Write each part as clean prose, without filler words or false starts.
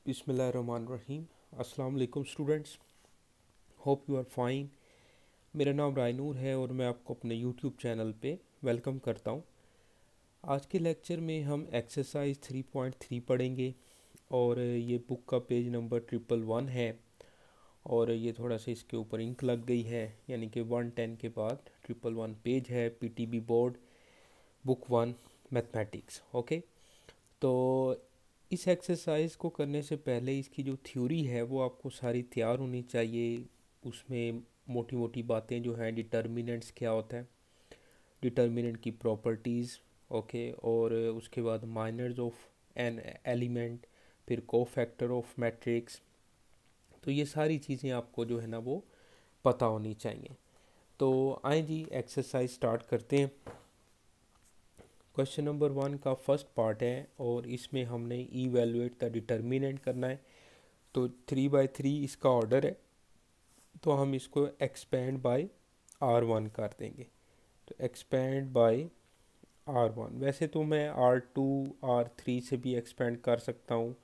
बिस्मिल्लाहिर्रहमानिर्रहीम। अस्सलाम वालेकुम students, hope you are fine. मेरा नाम रायनूर है और मैं आपको अपने यूट्यूब चैनल पे वेलकम करता हूँ। आज के लेक्चर में हम एक्सरसाइज 3.3 पढ़ेंगे और ये बुक का पेज नंबर 111 है और ये थोड़ा सा इसके ऊपर इंक लग गई है, यानी कि 110 के बाद 111 पेज है। PTB board book 1 mathematics. Okay, तो इस एक्सरसाइज को करने से पहले इसकी जो थ्योरी है वो आपको सारी तैयार होनी चाहिए। उसमें मोटी मोटी बातें जो हैं, डिटर्मिनेंट्स क्या होता है, डिटर्मिनेंट की प्रॉपर्टीज़, ओके, और उसके बाद माइनर्स ऑफ एन एलिमेंट, फिर कोफैक्टर ऑफ मैट्रिक्स। तो ये सारी चीज़ें आपको जो है ना वो पता होनी चाहिए। तो आए जी, एक्सरसाइज स्टार्ट करते हैं। क्वेश्चन नंबर 1 का फर्स्ट पार्ट है और इसमें हमने इवेलुएट द डिटर्मिनेंट करना है। तो 3/3 इसका ऑर्डर है, तो हम इसको एक्सपेंड बाय R1 कर देंगे। तो एक्सपेंड बाय R1, वैसे तो मैं R2 R3 से भी एक्सपेंड कर सकता हूँ,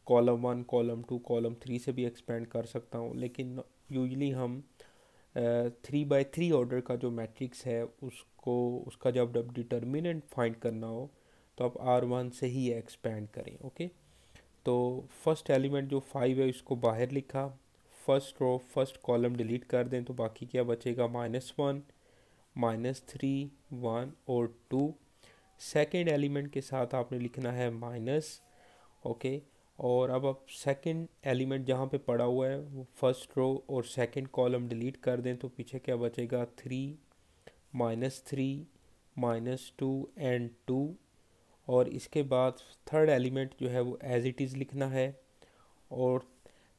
कॉलम 1 कॉलम 2 कॉलम 3 से भी एक्सपेंड कर सकता हूँ, लेकिन यूजली हम 3/3 ऑर्डर का जो मैट्रिक्स है उसको, उसका जब डिटर्मिनेंट फाइंड करना हो तो आप R1 से ही एक्सपेंड करें। ओके, तो फर्स्ट एलिमेंट जो 5 है इसको बाहर लिखा, first row first column delete कर दें तो बाकी क्या बचेगा, -1 -3 1 और 2। सेकेंड एलिमेंट के साथ आपने लिखना है माइनस। ओके, और अब आप सेकंड एलिमेंट जहाँ पे पड़ा हुआ है वो फर्स्ट रो और सेकंड कॉलम डिलीट कर दें तो पीछे क्या बचेगा, 3 -3 -2 एंड 2। और इसके बाद थर्ड एलिमेंट जो है वो एज इट इज़ लिखना है, और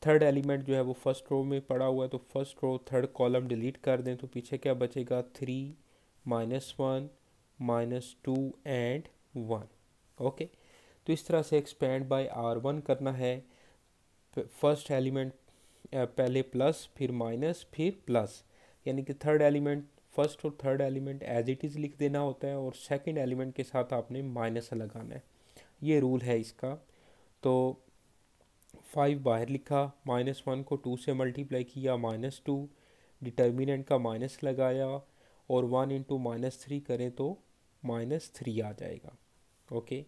थर्ड एलिमेंट जो है वो फर्स्ट रो में पड़ा हुआ है तो first row third column delete कर दें तो पीछे क्या बचेगा, 3 -1 -2 एंड 1। ओके, तो इस तरह से एक्सपेंड बाय R1 करना है। फर्स्ट एलिमेंट पहले प्लस फिर माइनस फिर प्लस, यानी कि थर्ड एलिमेंट, फर्स्ट और third element as it is लिख देना होता है और सेकंड एलिमेंट के साथ आपने माइनस लगाना है। ये रूल है इसका। तो 5 बाहर लिखा, -1 को 2 से मल्टीप्लाई किया, -2, डिटर्मिनेंट का माइनस लगाया और 1 इंटू -3 करें तो -3 आ जाएगा। Okay,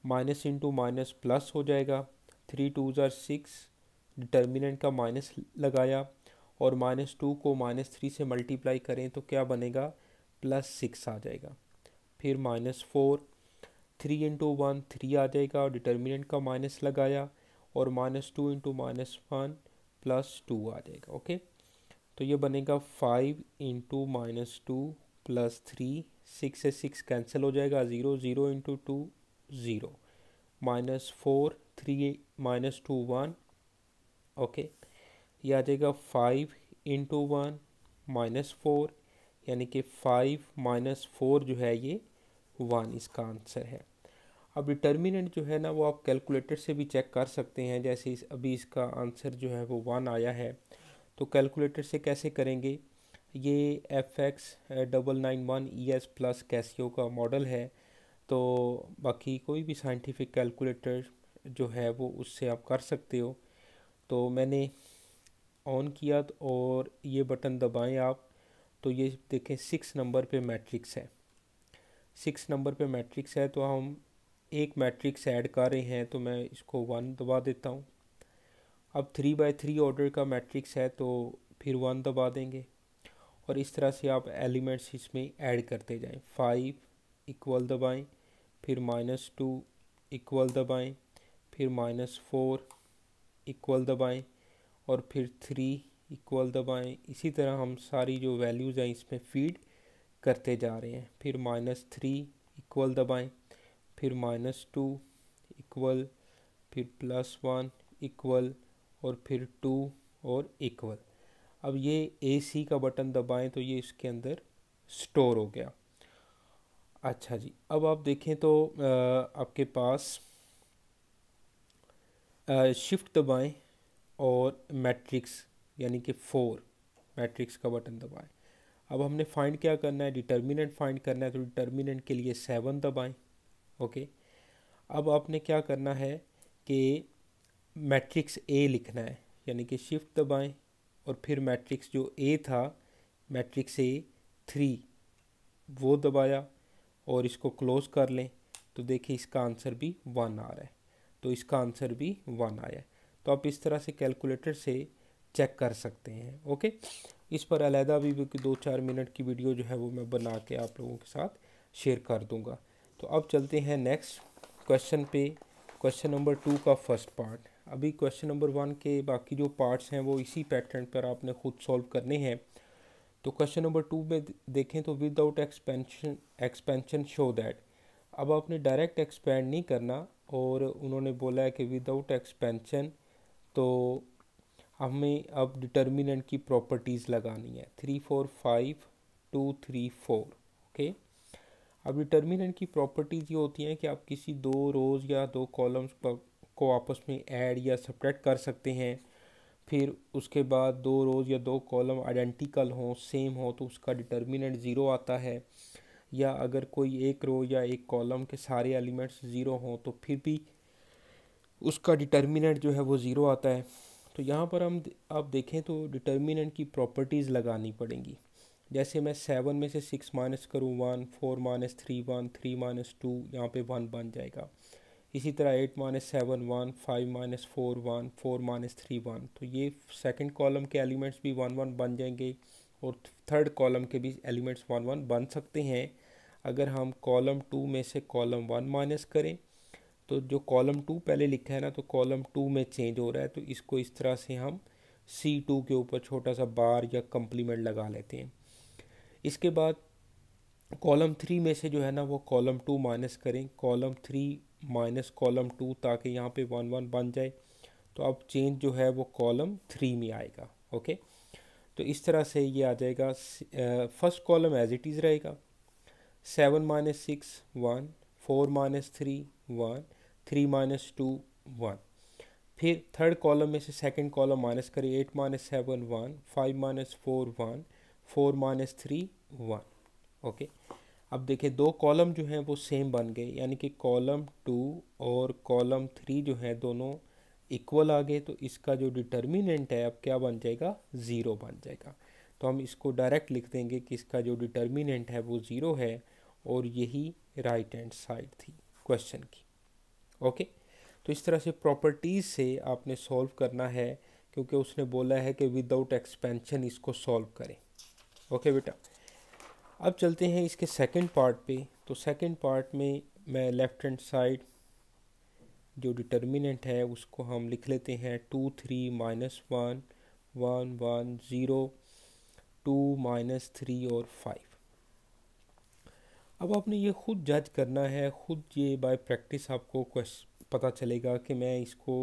minus into minus plus हो जाएगा, 3 2 6, डिटर्मिनेंट का माइनस लगाया और -2 को -3 से मल्टीप्लाई करें तो क्या बनेगा, +6 आ जाएगा। फिर -4, 3 इंटू 1 3 आ जाएगा और डिटर्मिनेंट का माइनस लगाया और -2 इंटू -1 +2 आ जाएगा। ओके, तो ये बनेगा 5 इंटू -2 +3, 6 से 6 कैंसिल हो जाएगा, 0 0 इंटू 2 0, -4 3 -2 1। ओके, ये आ जाएगा 5 इंटू 1 -4, यानी कि 5 -4 जो है ये 1 इसका आंसर है। अब डिटर्मिनेंट जो है ना वो आप कैलकुलेटर से भी चेक कर सकते हैं। जैसे अभी इसका आंसर जो है वो 1 आया है, तो कैलकुलेटर से कैसे करेंगे, ये FX991ES प्लस कैसियो का मॉडल है। तो बाकी कोई भी साइंटिफिक कैलकुलेटर जो है वो उससे आप कर सकते हो। तो मैंने ऑन किया और ये बटन दबाएं आप, तो ये देखें 6 नंबर पे मैट्रिक्स है, 6 नंबर पे मैट्रिक्स है। तो हम एक मैट्रिक्स ऐड कर रहे हैं, तो मैं इसको 1 दबा देता हूँ। अब 3/3 ऑर्डर का मैट्रिक्स है तो फिर 1 दबा देंगे और इस तरह से आप एलिमेंट्स इसमें ऐड करते जाएं। 5 इक्वल दबाएं, फिर -2 इक्वल दबाएं, फिर -4 इक्वल दबाएं और फिर 3 इक्वल दबाएं। इसी तरह हम सारी जो वैल्यूज़ हैं इसमें फीड करते जा रहे हैं। फिर -3 इक्वल दबाएं, फिर -2 इक्वल, फिर +1 इक्वल और फिर 2 और इक्वल। अब ये AC का बटन दबाएं तो ये इसके अंदर स्टोर हो गया। अच्छा जी, अब आप देखें तो आपके पास शिफ्ट दबाएं और मैट्रिक्स यानी कि 4 मैट्रिक्स का बटन दबाएं। अब हमने फाइंड क्या करना है, डिटर्मिनेंट फाइंड करना है, तो डिटर्मिनेंट के लिए 7 दबाएं। ओके, अब आपने क्या करना है कि मैट्रिक्स ए लिखना है, यानी कि शिफ्ट दबाएं और फिर मैट्रिक्स जो ए था, मैट्रिक्स ए 3, वो दबाया और इसको क्लोज कर लें तो देखिए इसका आंसर भी 1 आ रहा है, तो इसका आंसर भी 1 आया है। तो आप इस तरह से कैलकुलेटर से चेक कर सकते हैं। ओके, इस पर अलहदा भी 2-4 मिनट की वीडियो जो है वो मैं बना के आप लोगों के साथ शेयर कर दूंगा। तो अब चलते हैं नेक्स्ट क्वेश्चन पे, क्वेश्चन नंबर 2 का फर्स्ट पार्ट। अभी क्वेश्चन नंबर 1 के बाकी जो पार्ट्स हैं वो इसी पैटर्न पर आपने खुद सॉल्व करने हैं। तो क्वेश्चन नंबर 2 में देखें तो विदाउट एक्सपेंशन शो दैट। अब आपने डायरेक्ट एक्सपेंड नहीं करना और उन्होंने बोला है कि विदाउट एक्सपेंशन, तो हमें अब डिटर्मिनेंट की प्रॉपर्टीज़ लगानी है 3 4 5 2 3 4। ओके, अब डिटर्मिनेंट की प्रॉपर्टीज़ ये होती हैं कि आप किसी दो रोज़ या दो कॉलम्स को आपस में ऐड या सब्ट्रैक्ट कर सकते हैं। फिर उसके बाद दो रोज़ या दो कॉलम आइडेंटिकल हों, सेम हो, तो उसका डिटर्मिनेंट ज़ीरो आता है। या अगर कोई एक रो या एक कॉलम के सारे एलिमेंट्स ज़ीरो हों तो फिर भी उसका डिटर्मिनेंट जो है वो ज़ीरो आता है। तो यहाँ पर हम आप देखें तो डिटर्मिनेंट की प्रॉपर्टीज़ लगानी पड़ेंगी। जैसे मैं 7 में से 6 माइनस करूँ 1, 4 माइनस 3 1, 3 माइनस 2, यहाँ पे 1 बन जाएगा। इसी तरह 8 माइनस 7 1, 5 माइनस 4 1, 4 माइनस 3 1। तो ये सेकंड कॉलम के एलिमेंट्स भी 1 1 बन जाएंगे और थर्ड कॉलम के भी एलिमेंट्स 1 1 बन सकते हैं। अगर हम कॉलम 2 में से कॉलम 1 माइनस करें तो जो कॉलम 2 पहले लिखा है ना, तो कॉलम 2 में चेंज हो रहा है, तो इसको इस तरह से हम C2 के ऊपर छोटा सा बार या कम्प्लीमेंट लगा लेते हैं। इसके बाद कॉलम 3 में से जो है ना वो कॉलम 2 माइनस करें, कॉलम 3 माइनस कॉलम 2, ताकि यहाँ पे 1 1 बन जाए। तो अब चेंज जो है वो कॉलम 3 में आएगा। ओके, तो इस तरह से ये आ जाएगा। First column as it is रहेगा, 7 माइनस 6 1, 4 माइनस 3 1, 3 माइनस 2 1। फिर थर्ड कॉलम में से सेकंड कॉलम माइनस करें, 8 माइनस 7 1, 5 माइनस 4 1, 4 माइनस 3 1। ओके, अब देखिए दो कॉलम जो हैं वो सेम बन गए, यानी कि कॉलम 2 और कॉलम 3 जो है दोनों इक्वल आ गए। तो इसका जो डिटर्मिनेंट है अब क्या बन जाएगा, ज़ीरो बन जाएगा। तो हम इसको डायरेक्ट लिख देंगे कि इसका जो डिटर्मिनेंट है वो ज़ीरो है और यही राइट हैंड साइड थी क्वेश्चन की। ओके, तो इस तरह से प्रॉपर्टीज़ से आपने सॉल्व करना है, क्योंकि उसने बोला है कि विदाउट एक्सपेंशन इसको सॉल्व करें। ओके बेटा, अब चलते हैं इसके सेकंड पार्ट पे। तो सेकंड पार्ट में मैं लेफ़्ट हैंड साइड जो डिटर्मिनेंट है उसको हम लिख लेते हैं 2 3 माइनस 1 1 1 0 2 माइनस 3 और 5। अब आपने ये खुद जज करना है, खुद ये बाय प्रैक्टिस आपको पता चलेगा कि मैं इसको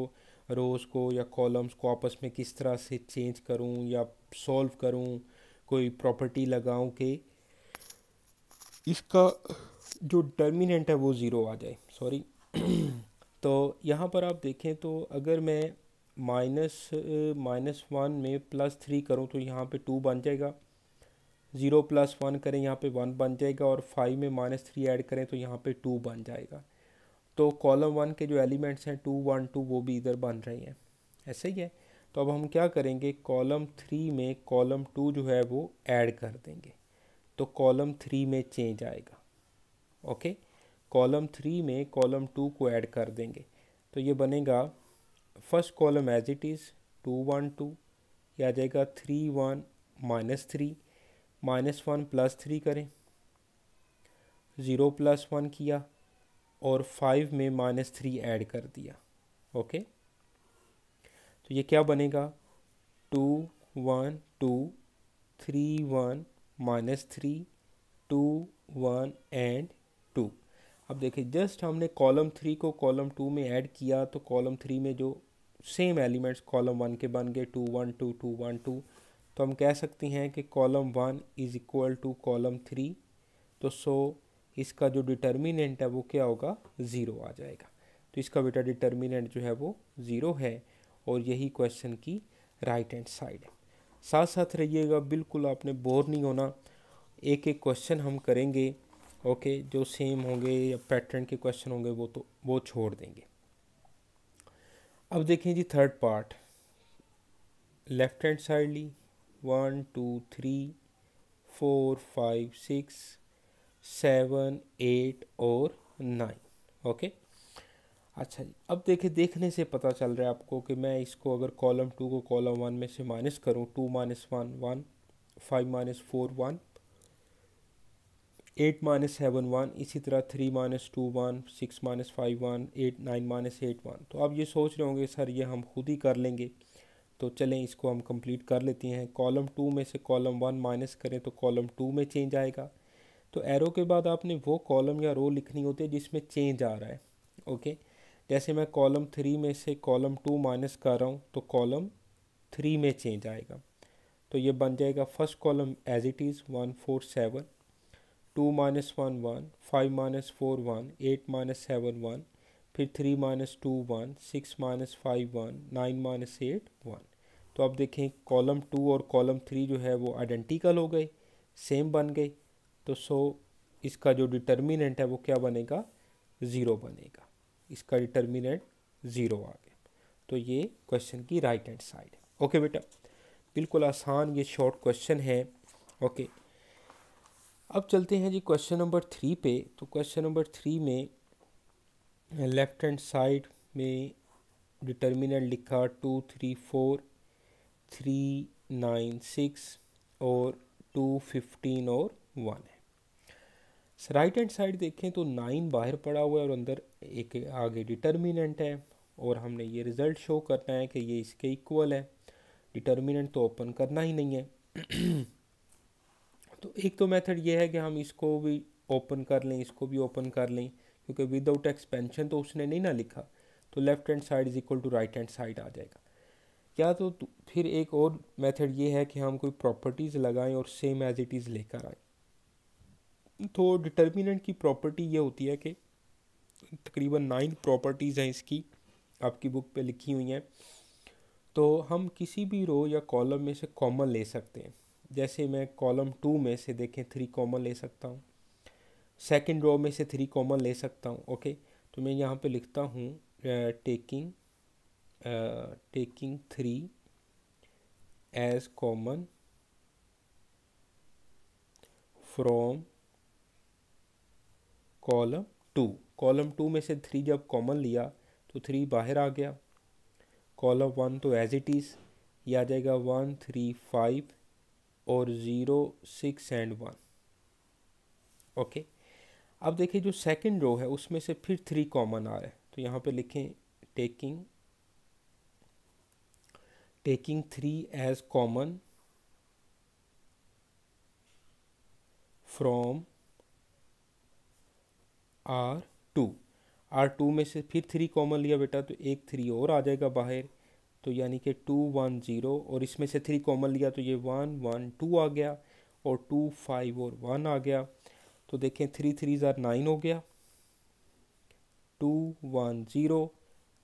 रोज़ को या कॉलम्स को आपस में किस तरह से चेंज करूं या सॉल्व करूं, कोई प्रॉपर्टी लगाऊं कि इसका जो डिटर्मिनेंट है वो ज़ीरो आ जाए। सॉरी तो यहाँ पर आप देखें तो अगर मैं माइनस 1 में +3 करूँ तो यहाँ पे 2 बन जाएगा, 0 + 1 करें यहाँ पे 1 बन जाएगा, और 5 में -3 ऐड करें तो यहाँ पे 2 बन जाएगा। तो कॉलम 1 के जो एलिमेंट्स हैं 2 1 2 वो भी इधर बन रहे हैं, ऐसे ही है। तो अब हम क्या करेंगे, कॉलम 3 में कॉलम 2 जो है वो ऐड कर देंगे, तो कॉलम 3 में चेंज आएगा। ओके, कॉलम 3 में कॉलम 2 को ऐड कर देंगे, तो ये बनेगा first column as it is 2 1 2, ये आ जाएगा 3 1 -3, -1 +3 करें, 0 + 1 किया और 5 में -3 ऐड कर दिया। ओके, तो ये क्या बनेगा 2 1 2 3 1 -3 2 1 एंड 2। अब देखिए जस्ट हमने कॉलम 3 को कॉलम 2 में ऐड किया तो कॉलम 3 में जो सेम एलिमेंट्स कॉलम 1 के बन गए 2 1 2 2 1 2। तो हम कह सकते हैं कि column 1 is equal to column 3। तो सो इसका जो डिटर्मिनेंट है वो क्या होगा, ज़ीरो आ जाएगा। तो इसका बेटा डिटर्मिनेंट जो है वो ज़ीरो है और यही क्वेश्चन की राइट हैंड साइड है। साथ साथ रहिएगा, बिल्कुल आपने बोर नहीं होना, एक एक क्वेश्चन हम करेंगे। ओके, जो सेम होंगे या पैटर्न के क्वेश्चन होंगे वो तो वो छोड़ देंगे। अब देखें जी third part, left hand side ली 1 2 3 4 5 6 7 8 और 9। ओके, अच्छा जी, अब देखिए देखने से पता चल रहा है आपको कि मैं इसको अगर कॉलम 2 को कॉलम 1 में से माइनस करूँ, 2 माइनस 1 1, 5 माइनस 4 1, 8 माइनस 7 1, इसी तरह 3 माइनस 2 1, 6 माइनस 5 1, 8 9 माइनस 8 1। तो आप ये सोच रहे होंगे सर ये हम खुद ही कर लेंगे, तो चलें इसको हम कंप्लीट कर लेते हैं। कॉलम 2 में से कॉलम 1 माइनस करें तो कॉलम 2 में चेंज आएगा। तो एरो के बाद आपने वो कॉलम या रो लिखनी होती है जिसमें चेंज आ रहा है। ओके, जैसे मैं कॉलम 3 में से कॉलम 2 माइनस कर रहा हूँ तो कॉलम 3 में चेंज आएगा। तो ये बन जाएगा first column as it is 1 4 7, 2 minus 1 1, 5 minus 4 1, 8 minus 7 1, फिर 3 माइनस 2 1, 6 माइनस 5 1, 9 माइनस 8 1। तो अब देखें कॉलम 2 और कॉलम 3 जो है वो आइडेंटिकल हो गए, सेम बन गए। तो इसका जो डिटर्मिनेंट है वो क्या बनेगा, ज़ीरो बनेगा। इसका डिटर्मिनेंट ज़ीरो आ गया। तो ये क्वेश्चन की राइट हैंड साइड है। ओके बेटा, बिल्कुल आसान ये शॉर्ट क्वेश्चन है। ओके, अब चलते हैं जी क्वेश्चन नंबर 3 पे। तो क्वेश्चन नंबर 3 में लेफ्ट हैंड साइड में डिटर्मिनेंट लिखा 2 3 4, 3 9 6 और 2 15 और 1 है। राइट हैंड साइड देखें तो 9 बाहर पड़ा हुआ है और अंदर एक आगे डिटर्मिनेंट है, और हमने ये रिज़ल्ट शो करना है कि ये इसके इक्वल है। डिटर्मिनेंट तो ओपन करना ही नहीं है। तो एक तो मेथड ये है कि हम इसको भी ओपन कर लें, इसको भी ओपन कर लें, क्योंकि विदाउट एक्सपेंशन तो उसने नहीं ना लिखा, तो left hand side is equal to right hand side आ जाएगा। या तो फिर एक और मेथड ये है कि हम कोई प्रॉपर्टीज़ लगाएं और सेम एज इट इज़ लेकर आए। तो डिटर्मिनेंट की प्रॉपर्टी ये होती है कि तकरीबन 9 प्रॉपर्टीज़ हैं इसकी, आपकी बुक पे लिखी हुई हैं। तो हम किसी भी रो या कॉलम में से कॉमन ले सकते हैं। जैसे मैं कॉलम 2 में से देखें 3 कॉमन ले सकता हूँ, सेकंड रो में से 3 कॉमन ले सकता हूँ। ओके, तो मैं यहाँ पे लिखता हूँ taking 3 as common from column 2। Column 2 में से 3 जब कॉमन लिया तो 3 बाहर आ गया। कॉलम 1 तो एज इट इज़, ये आ जाएगा 1 3 5 और 0 6 एंड 1। ओके, अब देखिए जो सेकंड रो है उसमें से फिर 3 कॉमन आ रहा है, तो यहाँ पे लिखें taking 3 as common from R2 में से फिर 3 कॉमन लिया बेटा, तो एक 3 और आ जाएगा बाहर, तो यानी कि 2 1 0, और इसमें से 3 कॉमन लिया तो ये 1 1 2 आ गया, और 2 5 और 1 आ गया। तो देखें 3 3 9 हो गया, 2 1 0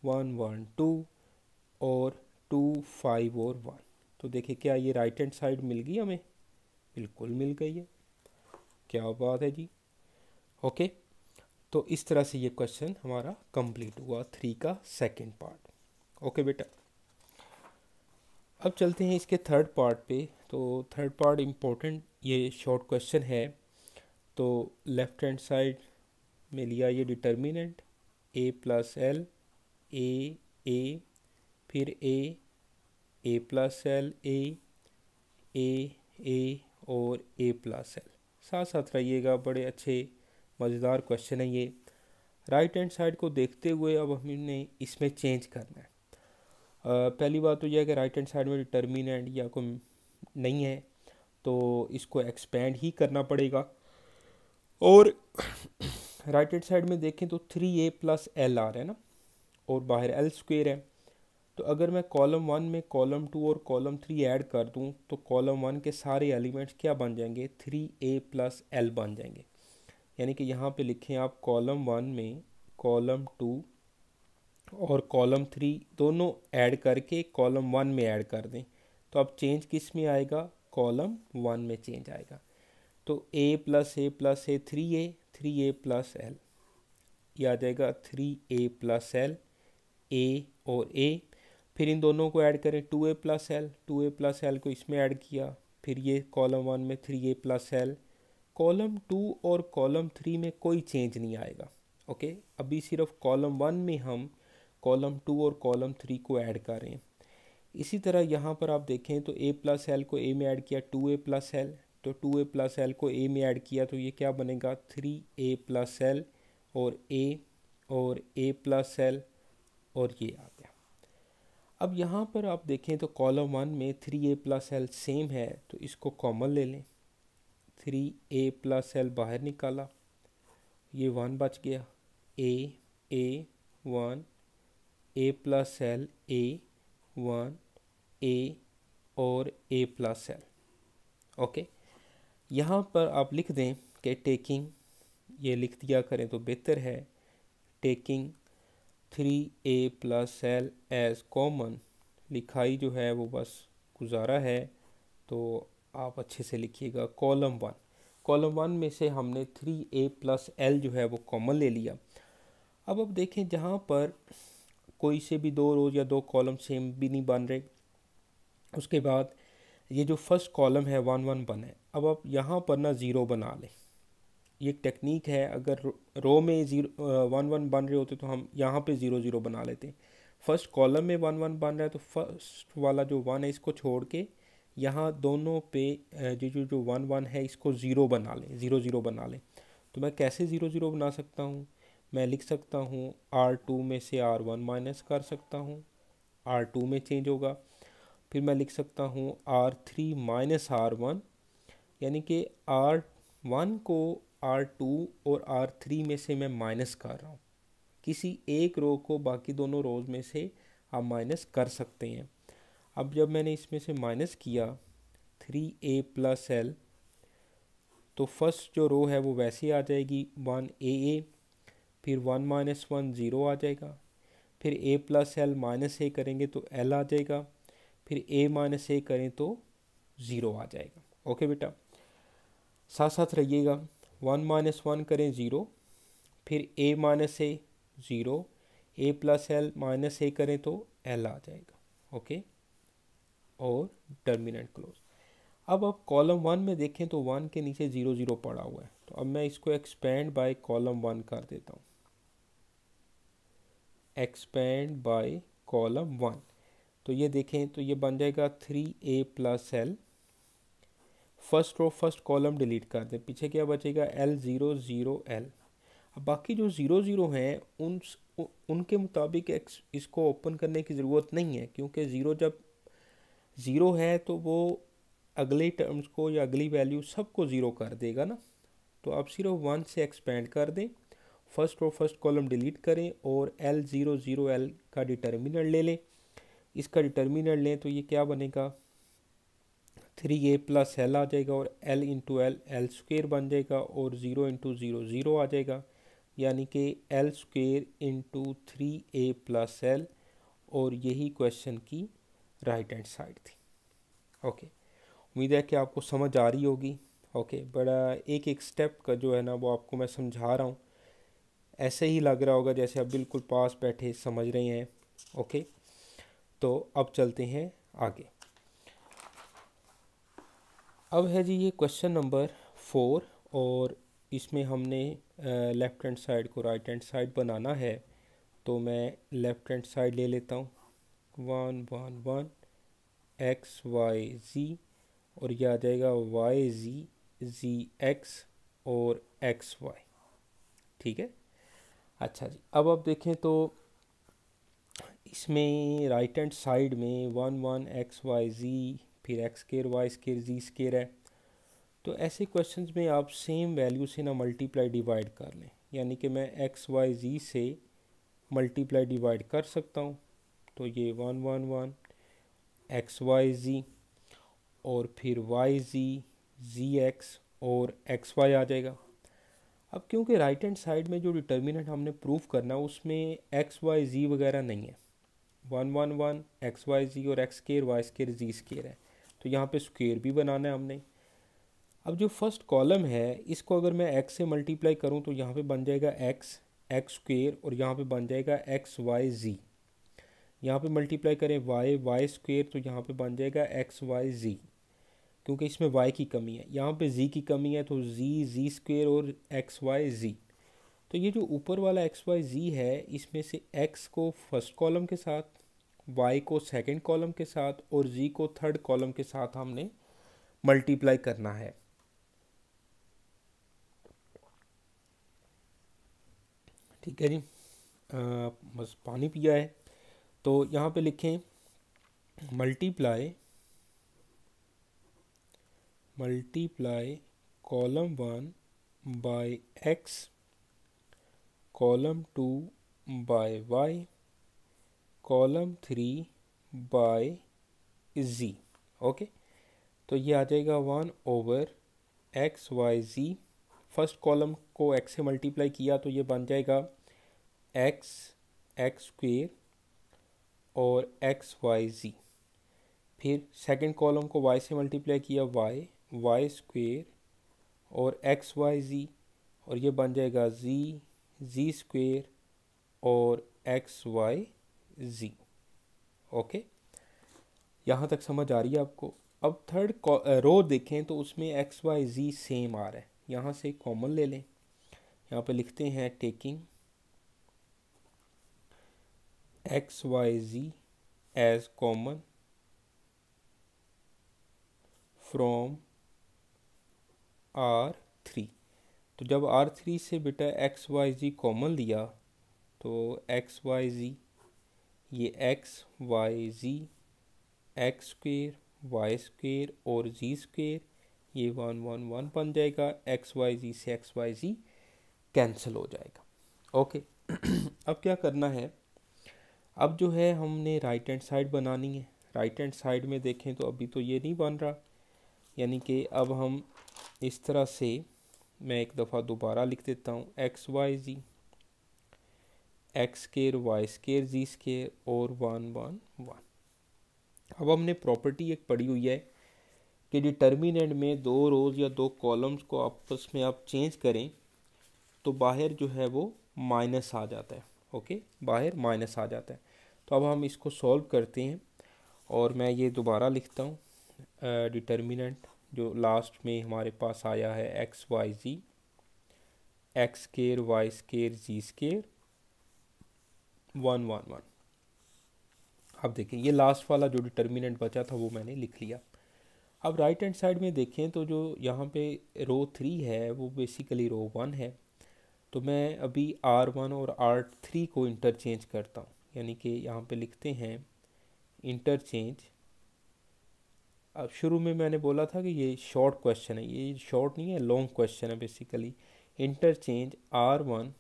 1 1 2 और 2 5 और 1। तो देखिए क्या ये राइट हैंड साइड मिल गई हमें, बिल्कुल मिल गई है, क्या बात है जी। ओके, तो इस तरह से ये क्वेश्चन हमारा कंप्लीट हुआ 3 का सेकंड पार्ट। ओके बेटा, अब चलते हैं इसके थर्ड पार्ट पे। तो थर्ड पार्ट इम्पोर्टेंट ये शॉर्ट क्वेश्चन है। तो लेफ्ट हैंड साइड में लिया ये डिटर्मिनेंट a प्लस एल, ए फिर ए प्लस एल, ए और ए प्लस एल। साथ साथ रहिएगा, बड़े अच्छे मज़ेदार क्वेश्चन है ये। राइट हैंड साइड को देखते हुए अब हमने इसमें चेंज करना है। पहली बात तो यह है कि राइट हैंड साइड में डिटर्मिनेंट या कोई नहीं है, तो इसको एक्सपेंड ही करना पड़ेगा। और राइट हैंड साइड में देखें तो 3a प्लस एल आ रहा है ना, और बाहर एल स्क्वेयर है। तो अगर मैं कॉलम 1 में कॉलम 2 और कॉलम 3 ऐड कर दूं तो कॉलम 1 के सारे एलिमेंट्स क्या बन जाएंगे, 3a प्लस एल बन जाएंगे। यानी कि यहाँ पे लिखें आप कॉलम 1 में कॉलम 2 और कॉलम 3 दोनों ऐड करके कॉलम 1 में ऐड कर दें, तो अब चेंज किस में आएगा, कॉलम 1 में चेंज आएगा। तो a plus A plus A 3a plus L, ये आ जाएगा 3a प्लस एल ए और ए, फिर इन दोनों को ऐड करें 2a plus L, 2a plus L को इसमें ऐड किया, फिर ये कॉलम 1 में 3a प्लस एल, कॉलम 2 और कॉलम 3 में कोई चेंज नहीं आएगा। ओके, अभी सिर्फ कॉलम 1 में हम कॉलम 2 और कॉलम 3 को ऐड कर रहे हैं। इसी तरह यहाँ पर आप देखें तो a प्लस एल को a में ऐड किया 2a प्लस एल, तो 2a प्लस एल को a में ऐड किया तो ये क्या बनेगा 3a प्लस एल और a प्लस एल और ये आ गया। अब यहाँ पर आप देखें तो कॉलम 1 में 3a प्लस एल सेम है, तो इसको कॉमन ले लें, 3a प्लस एल बाहर निकाला, ये 1 बच गया, a 1, a plus L a 1 a और a प्लस एल। ओके, यहाँ पर आप लिख दें कि टेकिंग, ये लिख दिया करें तो बेहतर है, taking 3a plus L as common, लिखाई जो है वो बस गुजारा है, तो आप अच्छे से लिखिएगा। कॉलम 1 में से हमने 3a प्लस एल जो है वो कॉमन ले लिया। अब देखें जहाँ पर कोई से भी 2 रोज या 2 कॉलम सेम भी नहीं बन रहे, उसके बाद ये जो फर्स्ट कॉलम है 1 1 1 है, अब आप यहाँ पर ना ज़ीरो बना लें। ये एक टेक्निक है, अगर रो में 1 1 बन रहे होते तो हम यहाँ पे 0 0 बना लेते। फर्स्ट कॉलम में 1 1 बन रहा है तो फर्स्ट वाला जो 1 है इसको छोड़ के यहाँ दोनों पे जो 1 1 है इसको 0 बना लें, 0 0 बना लें। तो मैं कैसे 0 0 बना सकता हूँ, मैं लिख सकता हूँ R2 में से R1 माइनस कर सकता हूँ, R2 में चेंज होगा, फिर मैं लिख सकता हूँ R3 माइनस R1, यानी कि R1 को R2 और R3 में से मैं माइनस कर रहा हूँ। किसी एक रो को बाकी दोनों रोज में से आप माइनस कर सकते हैं। अब जब मैंने इसमें से माइनस किया 3a प्लस एल, तो फर्स्ट जो रो है वो वैसे आ जाएगी 1a, फिर 1 माइनस 1 0 आ जाएगा, फिर a plus L minus a करेंगे तो l आ जाएगा, फिर a माइनस a करें तो 0 आ जाएगा। ओके बेटा, साथ साथ रहिएगा, 1 माइनस 1 करें 0, फिर a minus a 0, a plus L minus a करें तो l आ जाएगा। ओके, और टर्मिनेंट क्लोज। अब आप कॉलम 1 में देखें तो 1 के नीचे 0 0 पड़ा हुआ है, तो अब मैं इसको एक्सपेंड बाय कॉलम 1 कर देता हूँ, एक्सपेंड बाय कॉलम 1, तो ये देखें तो ये बन जाएगा 3a plus L. First row first column delete कर दें, पीछे क्या बचेगा L 0 0 L। अब बाकी जो 0 0 हैं उनके मुताबिक इसको ओपन करने की ज़रूरत नहीं है, क्योंकि जब 0 है तो वो अगले टर्म्स को या अगली वैल्यू सबको 0 कर देगा ना। तो आप सिर्फ 1 से एक्सपेंड कर दें, first row first column delete करें और L 0 0 L का डिटर्मिनल ले लें। इसका डिटर्मिनल लें तो ये क्या बनेगा 3a प्लस एल आ जाएगा, और l इंटू एल स्क्वेयर बन जाएगा, और 0 इंटू 0 0 आ जाएगा, यानी कि l square into 3a plus L, और यही क्वेश्चन की राइट हैंड साइड थी। ओके, उम्मीद है कि आपको समझ आ रही होगी। ओके, बड़ा एक एक स्टेप का जो है ना वो आपको मैं समझा रहा हूँ, ऐसे ही लग रहा होगा जैसे आप बिल्कुल पास बैठे समझ रहे हैं। ओके, तो अब चलते हैं आगे। अब है जी ये क्वेश्चन नंबर 4, और इसमें हमने लेफ़्ट हैंड साइड को राइट हैंड साइड बनाना है, तो मैं लेफ़्ट हैंड साइड ले लेता हूँ 1 1 1 x y z, और यह आ जाएगा y z x और x y। ठीक है, अच्छा जी। अब आप देखें तो इसमें राइट हैंड साइड में 1 1 x y z, फिर एक्स स्केयर वाई स्केयर जी स्केयर है, तो ऐसे क्वेश्चंस में आप सेम वैल्यू से ना मल्टीप्लाई डिवाइड कर लें, यानी कि मैं एक्स वाई जी से मल्टीप्लाई डिवाइड कर सकता हूँ, तो ये 1 1 1 एक्स वाई जी, और फिर वाई जी जी एक्स और एक्स वाई आ जाएगा। अब क्योंकि राइट हैंड साइड में जो डिटर्मिनेंट हमने प्रूव करना उसमें एक्स वाई जी वगैरह नहीं है, 1 1 1 एक्स वाई जी और एक्स स्केयर वाई स्केयर जी स्केयर है, तो यहाँ पे स्क्वेयर भी बनाना है हमने। अब जो फर्स्ट कॉलम है इसको अगर मैं x से मल्टीप्लाई करूँ तो यहाँ पे बन जाएगा x स्क्वेयर, और यहाँ पे बन जाएगा एक्स वाई जी। यहाँ पे मल्टीप्लाई करें वाई स्क्वेयर तो यहाँ पे बन जाएगा एक्स वाई जी, क्योंकि इसमें y की कमी है, यहाँ पे z की कमी है तो जी स्क्वेयर और एक्स वाई जी। तो ये जो ऊपर वाला एक्स वाई जी है, इसमें से x को फर्स्ट कॉलम के साथ, y को सेकंड कॉलम के साथ और z को थर्ड कॉलम के साथ हमने मल्टीप्लाई करना है। ठीक है जी, बस पानी पिया है। तो यहाँ पे लिखें multiply column 1 by x, column 2 by y, column 3 by z। Okay, तो ये आ जाएगा 1/x/y/z। फर्स्ट कॉलम को x से मल्टीप्लाई किया तो ये बन जाएगा x स्क्वेयर और x/y/z। फिर सेकंड कॉलम को y से मल्टीप्लाई किया y स्क्वेयर और x/y/z, और ये बन जाएगा z स्क्वेयर और x/y/z। ओके, यहाँ तक समझ आ रही है आपको। अब थर्ड रो देखें तो उसमें x/y/z सेम आ रहा है, यहाँ से कॉमन ले लें। यहाँ पे लिखते हैं taking x/y/z as common from R3। तो जब R3 से बेटा x/y/z कॉमन लिया तो x/y/z, ये x/y/z, x square y square और z स्क्वेयर, ये 1 1 1 बन जाएगा। x/y/z से x/y/z कैंसिल हो जाएगा। ओके अब क्या करना है, अब जो है हमने राइट हैंड साइड बनानी है। राइट हैंड साइड में देखें तो अभी तो ये नहीं बन रहा, यानी कि अब हम इस तरह से, मैं एक दफ़ा दोबारा लिख देता हूँ x/y/z, x square y square z square और 1 1 1। अब हमने प्रॉपर्टी एक पढ़ी हुई है कि डिटर्मिनेंट में दो रोज़ या दो कॉलम्स को आपस में आप चेंज करें तो बाहर जो है वो माइनस आ जाता है। ओके, बाहर माइनस आ जाता है। तो अब हम इसको सॉल्व करते हैं और मैं ये दोबारा लिखता हूँ। डिटर्मिनेंट जो लास्ट में हमारे पास आया है x/y/z, x square y square z square 1 1 1। अब देखें ये लास्ट वाला जो डिटर्मिनेंट बचा था वो मैंने लिख लिया। अब राइट हैंड साइड में देखें तो जो यहाँ पे रो 3 है वो बेसिकली रो 1 है। तो मैं अभी R1 और R3 को इंटरचेंज करता हूँ, यानी कि यहाँ पे लिखते हैं इंटरचेंज। अब शुरू में मैंने बोला था कि ये शॉर्ट क्वेश्चन है, ये शॉर्ट नहीं है, लॉन्ग क्वेश्चन है basically. Interchange R1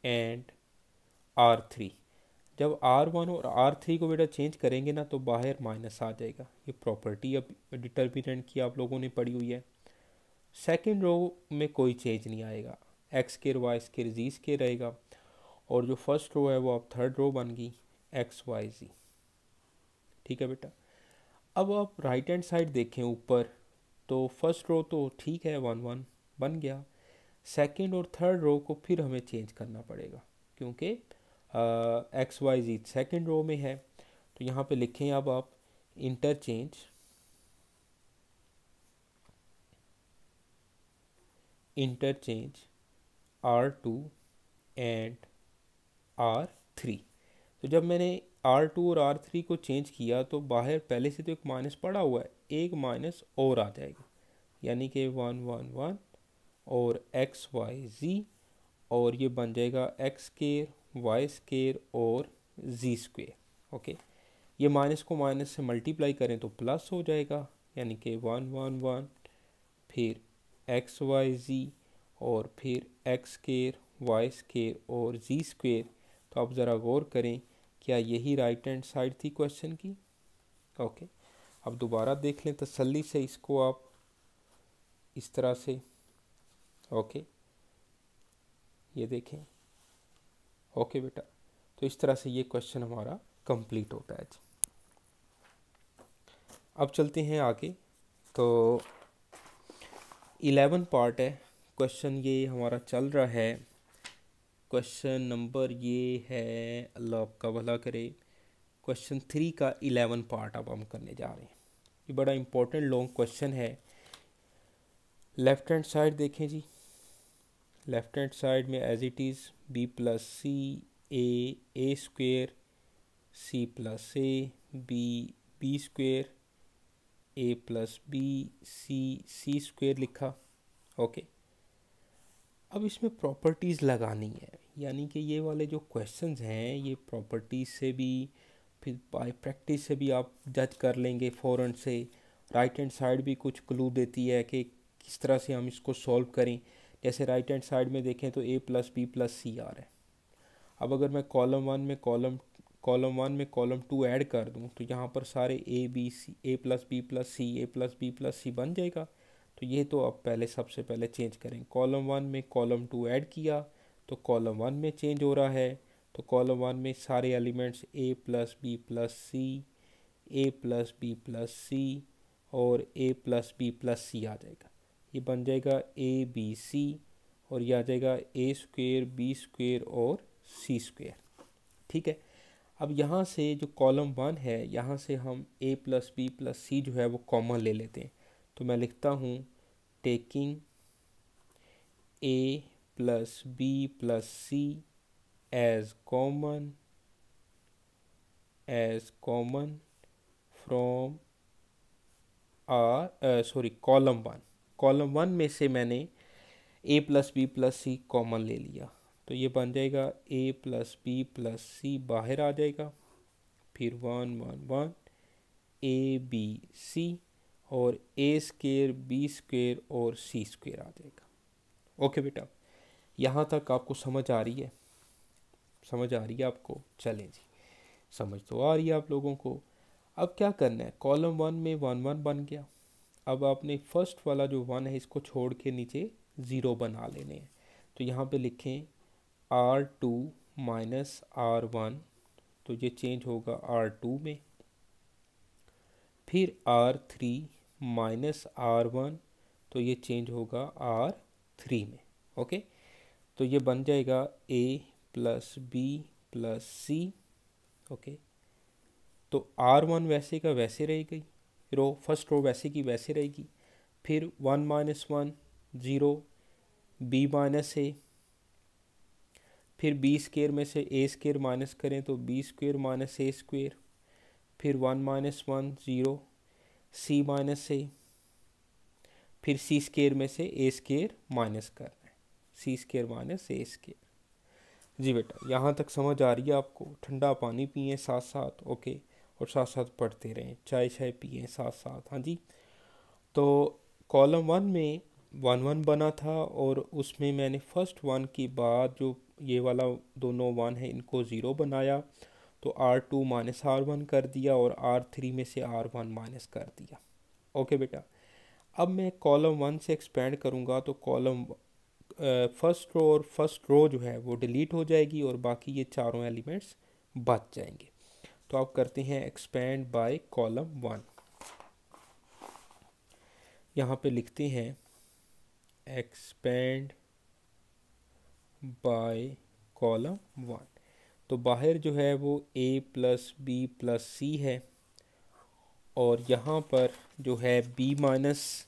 and R3। जब R1 और R3 को बेटा चेंज करेंगे ना तो बाहर माइनस आ जाएगा। ये प्रॉपर्टी अब डिटर्मिनेंट की आप लोगों ने पढ़ी हुई है। सेकंड रो में कोई चेंज नहीं आएगा, एक्स स्क्वेयर वाई स्क्वेयर जी स्क्वेयर रहेगा, और जो फर्स्ट रो है वो अब थर्ड रो बन गई x/y/z। ठीक है बेटा। अब आप राइट हैंड साइड देखें ऊपर तो फर्स्ट रो तो ठीक है 1 1 बन गया। सेकंड और थर्ड रो को फिर हमें चेंज करना पड़ेगा क्योंकि x/y/z सेकंड रो में है। तो यहाँ पे लिखें अब आप इंटरचेंज R2 एंड R3। तो जब मैंने R2 और R3 को चेंज किया तो बाहर पहले से तो एक माइनस पड़ा हुआ है, एक माइनस और आ जाएगा, यानी कि 1 1 1 और x/y/z, और ये बन जाएगा x स्क्वेयर वाई स्क्वेयर और z स्क्वेयर। ओके, ये माइनस को माइनस से मल्टीप्लाई करें तो प्लस हो जाएगा, यानी कि 1 1 1 फिर x/y/z और फिर x स्क्वेयर वाई स्क्वेयर और z स्क्वेयर। तो आप ज़रा गौर करें, क्या यही राइट हैंड साइड थी क्वेश्चन की? ओके, अब दोबारा देख लें तसल्ली से इसको आप इस तरह से। ओके, ये देखें। ओके बेटा, तो इस तरह से ये क्वेश्चन हमारा कंप्लीट होता है। अब चलते हैं आगे। तो 11 पार्ट है क्वेश्चन, ये हमारा चल रहा है। क्वेश्चन नंबर ये है, अल्लाह आपका भला करे, क्वेश्चन 3 का 11 पार्ट अब हम करने जा रहे हैं। ये बड़ा इंपॉर्टेंट लॉन्ग क्वेश्चन है। लेफ्ट हैंड साइड देखें जी, लेफ्ट हैंड साइड में as it is b plus c a square c plus a b square a plus b c square लिखा। ओके, अब इसमें प्रॉपर्टीज़ लगानी है, यानी कि ये वाले जो क्वेश्चंस हैं ये प्रॉपर्टीज़ से भी, फिर बाय प्रैक्टिस से भी आप जज कर लेंगे फ़ौरन से। राइट हैंड साइड भी कुछ क्लू देती है कि किस तरह से हम इसको सॉल्व करें। जैसे राइट हैंड साइड में देखें तो ए प्लस बी प्लस सी आ रहा है। अब अगर मैं कॉलम वन में कॉलम टू ऐड कर दूं तो यहाँ पर सारे ए प्लस बी प्लस सी बन जाएगा। तो ये तो अब पहले सबसे पहले चेंज करें। कॉलम वन में कॉलम टू ऐड किया तो कॉलम वन में चेंज हो रहा है। तो कॉलम वन में सारे एलिमेंट्स ए प्लस बी प्लस सी और ए प्लस बी प्लस सी आ जाएगा। ये बन जाएगा ए बी सी और ये आ जाएगा ए स्क्वेयर बी स्क्वेयर और सी स्क्वेयर। ठीक है, अब यहाँ से जो कॉलम वन है यहाँ से हम ए प्लस बी प्लस सी जो है वो कॉमन ले लेते हैं। तो मैं लिखता हूँ taking a plus B plus c as common from column one में से मैंने a plus B plus c common ले लिया। तो ये बन जाएगा a plus B plus c बाहर आ जाएगा, फिर 1 1 1 ए बी सी और ए स्क्वेयर बी स्क्वेयर और सी स्क्वेयर आ जाएगा। ओके बेटा, यहाँ तक आपको समझ आ रही है? समझ आ रही है आपको? चलें जी, समझ तो आ रही है आप लोगों को। अब क्या करना है, कॉलम वन में 1 1 बन गया। अब आपने फर्स्ट वाला जो 1 है इसको छोड़ के नीचे 0 बना लेने हैं। तो यहाँ पे लिखें R2 माइनस R1, तो ये चेंज होगा R2 में। फिर R3 माइनस R1, तो ये चेंज होगा R3 में। ओके, तो ये बन जाएगा A plus B plus c. Okay, तो R1 वैसे का वैसे रहेगी, फर्स्ट रो वैसे की वैसे रहेगी। फिर 1 माइनस 1 0 बी माइनस ए, फिर बी स्क्वेयर में से ए स्क्वेयर माइनस करें तो B square minus a square, फिर 1 माइनस 1 0 सी माइनस ए, फिर सी स्क्वेयर में से ए स्क्वेयर माइनस करना है, सी स्क्वेयर माइनस ए स्क्वेयर। जी बेटा, यहाँ तक समझ आ रही है आपको? ठंडा पानी पिए साथ साथ, ओके, और साथ साथ पढ़ते रहें, चाय पिए साथ साथ। हाँ जी, तो कॉलम वन में 1 1 बना था और उसमें मैंने फर्स्ट 1 के बाद जो ये वाला दोनों 1 है इनको 0 बनाया, तो R2 माइनस R1 कर दिया और R3 में से R1 माइनस कर दिया। ओके बेटा, अब मैं कॉलम 1 से एक्सपेंड करूँगा तो कॉलम फर्स्ट रो जो है वो डिलीट हो जाएगी और बाकी ये चारों एलिमेंट्स बच जाएंगे। तो आप करते हैं एक्सपेंड बाय कॉलम 1। यहाँ पे लिखते हैं एक्सपेंड बाय कॉलम 1। तो बाहर जो है वो a plus B plus c है और यहाँ पर जो है b minus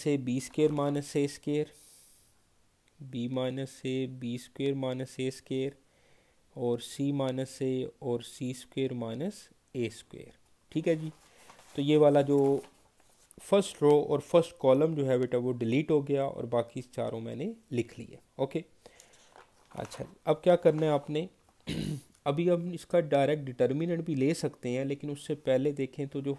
a b square minus a square, b minus a b square minus a square और c माइनस ए और c square minus a square. ठीक है जी, तो ये वाला जो फर्स्ट रो और फर्स्ट कॉलम जो है बेटा वो डिलीट हो गया और बाकी चारों मैंने लिख लिए। ओके, अच्छा, अब क्या करना है आपने अभी हम इसका डायरेक्ट डिटर्मिनेंट भी ले सकते हैं, लेकिन उससे पहले देखें तो जो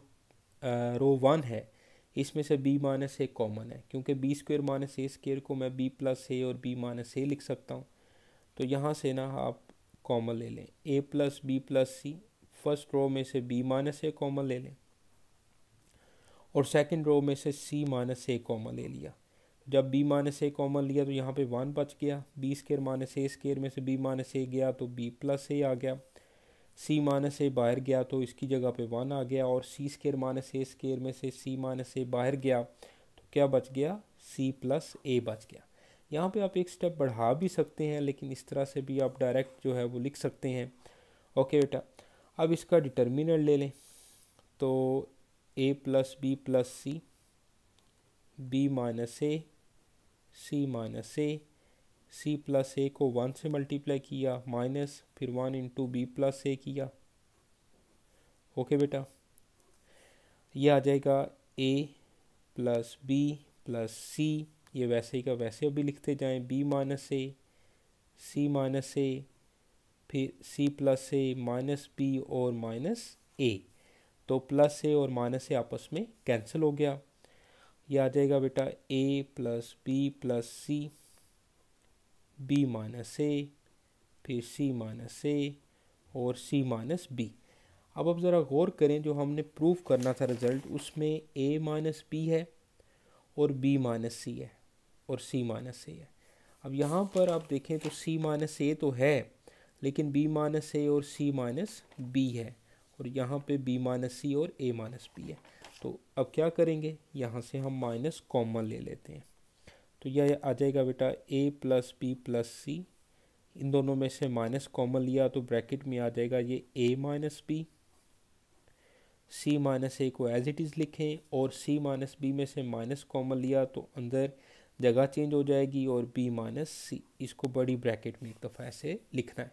रो 1 है इसमें से b माइनस ए कॉमन है, क्योंकि B square minus a square को मैं b प्लस ए और b माइनस ए लिख सकता हूँ। तो यहाँ से ना आप कॉमन ले लें a plus B plus c, first row में से b माइनस ए कॉमन ले लें और सेकंड रो में से c माइनस ए कॉमन ले लिया। जब b माइनस ए कॉमन लिया तो यहाँ पे 1 बच गया, B square minus a square में से b माइनस ए गया तो b प्लस ए आ गया, c माइनस ए बाहर गया तो इसकी जगह पे 1 आ गया और c square minus a square में से c माइनस ए बाहर गया तो क्या बच गया, c प्लस ए बच गया। यहाँ पे आप एक स्टेप बढ़ा भी सकते हैं, लेकिन इस तरह से भी आप डायरेक्ट जो है वो लिख सकते हैं। ओके बेटा, अब इसका डिटर्मिनेंट ले लें, तो a plus B plus C, B minus A, C minus A, C plus A को 1 से मल्टीप्लाई किया माइनस, फिर 1 इंटू बी प्लस ए किया। ओके बेटा, ये आ जाएगा a प्लस बी प्लस सी, ये वैसे ही का वैसे अभी लिखते जाएं, B minus A, C minus A, फिर सी प्लस ए माइनस बी और माइनस ए, तो प्लस ए और माइनस ए आपस में कैंसिल हो गया। ये आ जाएगा बेटा a plus B plus C, B minus A, फिर सी माइनस ए और सी माइनस बी। अब ज़रा गौर करें, जो हमने प्रूव करना था रिज़ल्ट, उसमें a माइनस बी है और b माइनस सी है और c माइनस ए है। अब यहाँ पर आप देखें तो c माइनस ए तो है, लेकिन b माइनस ए और c माइनस बी है, और यहाँ पे b माइनस सी और a माइनस बी है। तो अब क्या करेंगे, यहाँ से हम माइनस कॉमन ले लेते हैं, तो यह आ जाएगा बेटा a प्लस बी प्लस सी, इन दोनों में से माइनस कॉमन लिया तो ब्रैकेट में आ जाएगा ये a minus B, C minus A को एज इट इज़ लिखें, और सी माइनस बी में से माइनस कॉमन लिया तो अंदर जगह चेंज हो जाएगी और बी माइनस सी, इसको बड़ी ब्रैकेट में एक दफ़ा ऐसे लिखना है।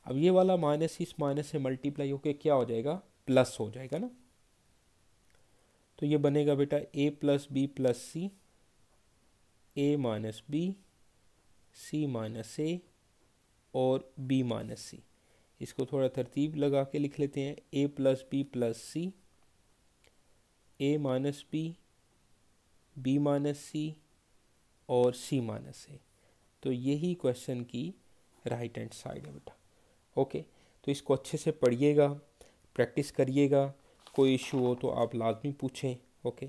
अब ये वाला माइनस इस माइनस से मल्टीप्लाई होकर क्या हो जाएगा, प्लस हो जाएगा ना, तो ये बनेगा बेटा a plus B plus C, a minus B, C minus ए और b माइनस सी। इसको थोड़ा तरतीब लगा के लिख लेते हैं, a plus B plus C, a minus B, B minus C और c माइनस ए। तो यही क्वेश्चन की राइट हैंड साइड है बेटा। ओके, तो इसको अच्छे से पढ़िएगा, प्रैक्टिस करिएगा, कोई इशू हो तो आप लाजमी पूछें। ओके,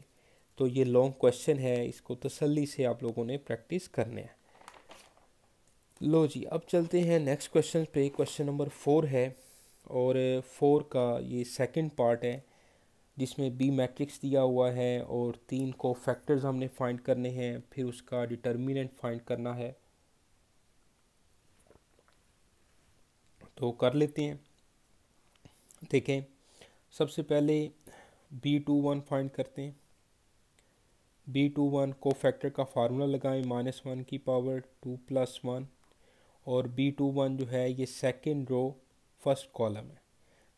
तो ये लॉन्ग क्वेश्चन है, इसको तसल्ली से आप लोगों ने प्रैक्टिस करने हैं। लो जी, अब चलते हैं नेक्स्ट क्वेश्चन पे। क्वेश्चन नंबर 4 है, और 4 का ये सेकंड पार्ट है, जिसमें बी मैट्रिक्स दिया हुआ है और 3 को फैक्टर्स हमने फाइंड करने हैं, फिर उसका डिटर्मिनेंट फाइंड करना है। तो कर लेते हैं। देखें, सबसे पहले B21 फाइंड करते हैं। B21 को फैक्टर का फार्मूला लगाएं, -1 की पावर 2 + 1, और B21 जो है ये सेकंड रो फर्स्ट कॉलम है।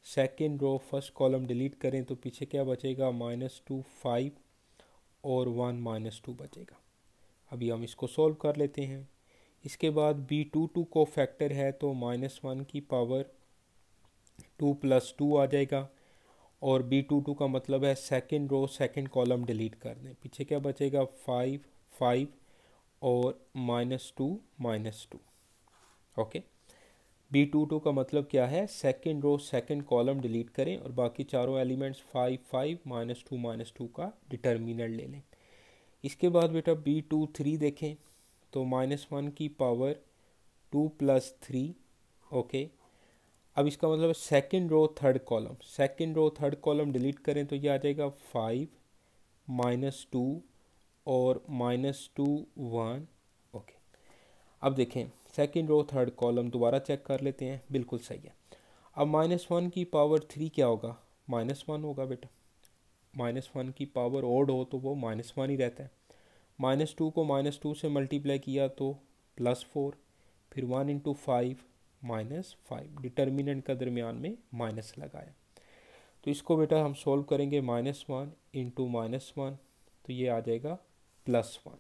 Second row first column delete करें तो पीछे क्या बचेगा, -2 5 और 1 -2 बचेगा। अभी हम इसको सॉल्व कर लेते हैं। इसके बाद B22 को फैक्टर है तो -1 की पावर 2 + 2 आ जाएगा, और B22 का मतलब है second row second column delete कर दें, पीछे क्या बचेगा 5 5 और -2 -2। ओके, B22 का मतलब क्या है, second row second column delete करें और बाकी चारों एलिमेंट्स 5 5 -2 -2 का डिटर्मिनेंट ले लें। इसके बाद बेटा B23 देखें तो -1 की पावर 2 + 3। ओके, अब इसका मतलब है second row third column, second row third column delete करें तो ये आ जाएगा 5 -2 और -2 1। ओके, अब देखें सेकंड रो थर्ड कॉलम दोबारा चेक कर लेते हैं, बिल्कुल सही है। अब -1 की पावर 3 क्या होगा, -1 होगा बेटा। -1 की पावर ओड हो तो वो -1 ही रहता है। -2 को -2 से मल्टीप्लाई किया तो +4, फिर 1 × 5 -5, डिटर्मिनेंट का दरमियान में माइनस लगाया। तो इसको बेटा हम सोल्व करेंगे, -1 × -1, तो ये आ जाएगा +1।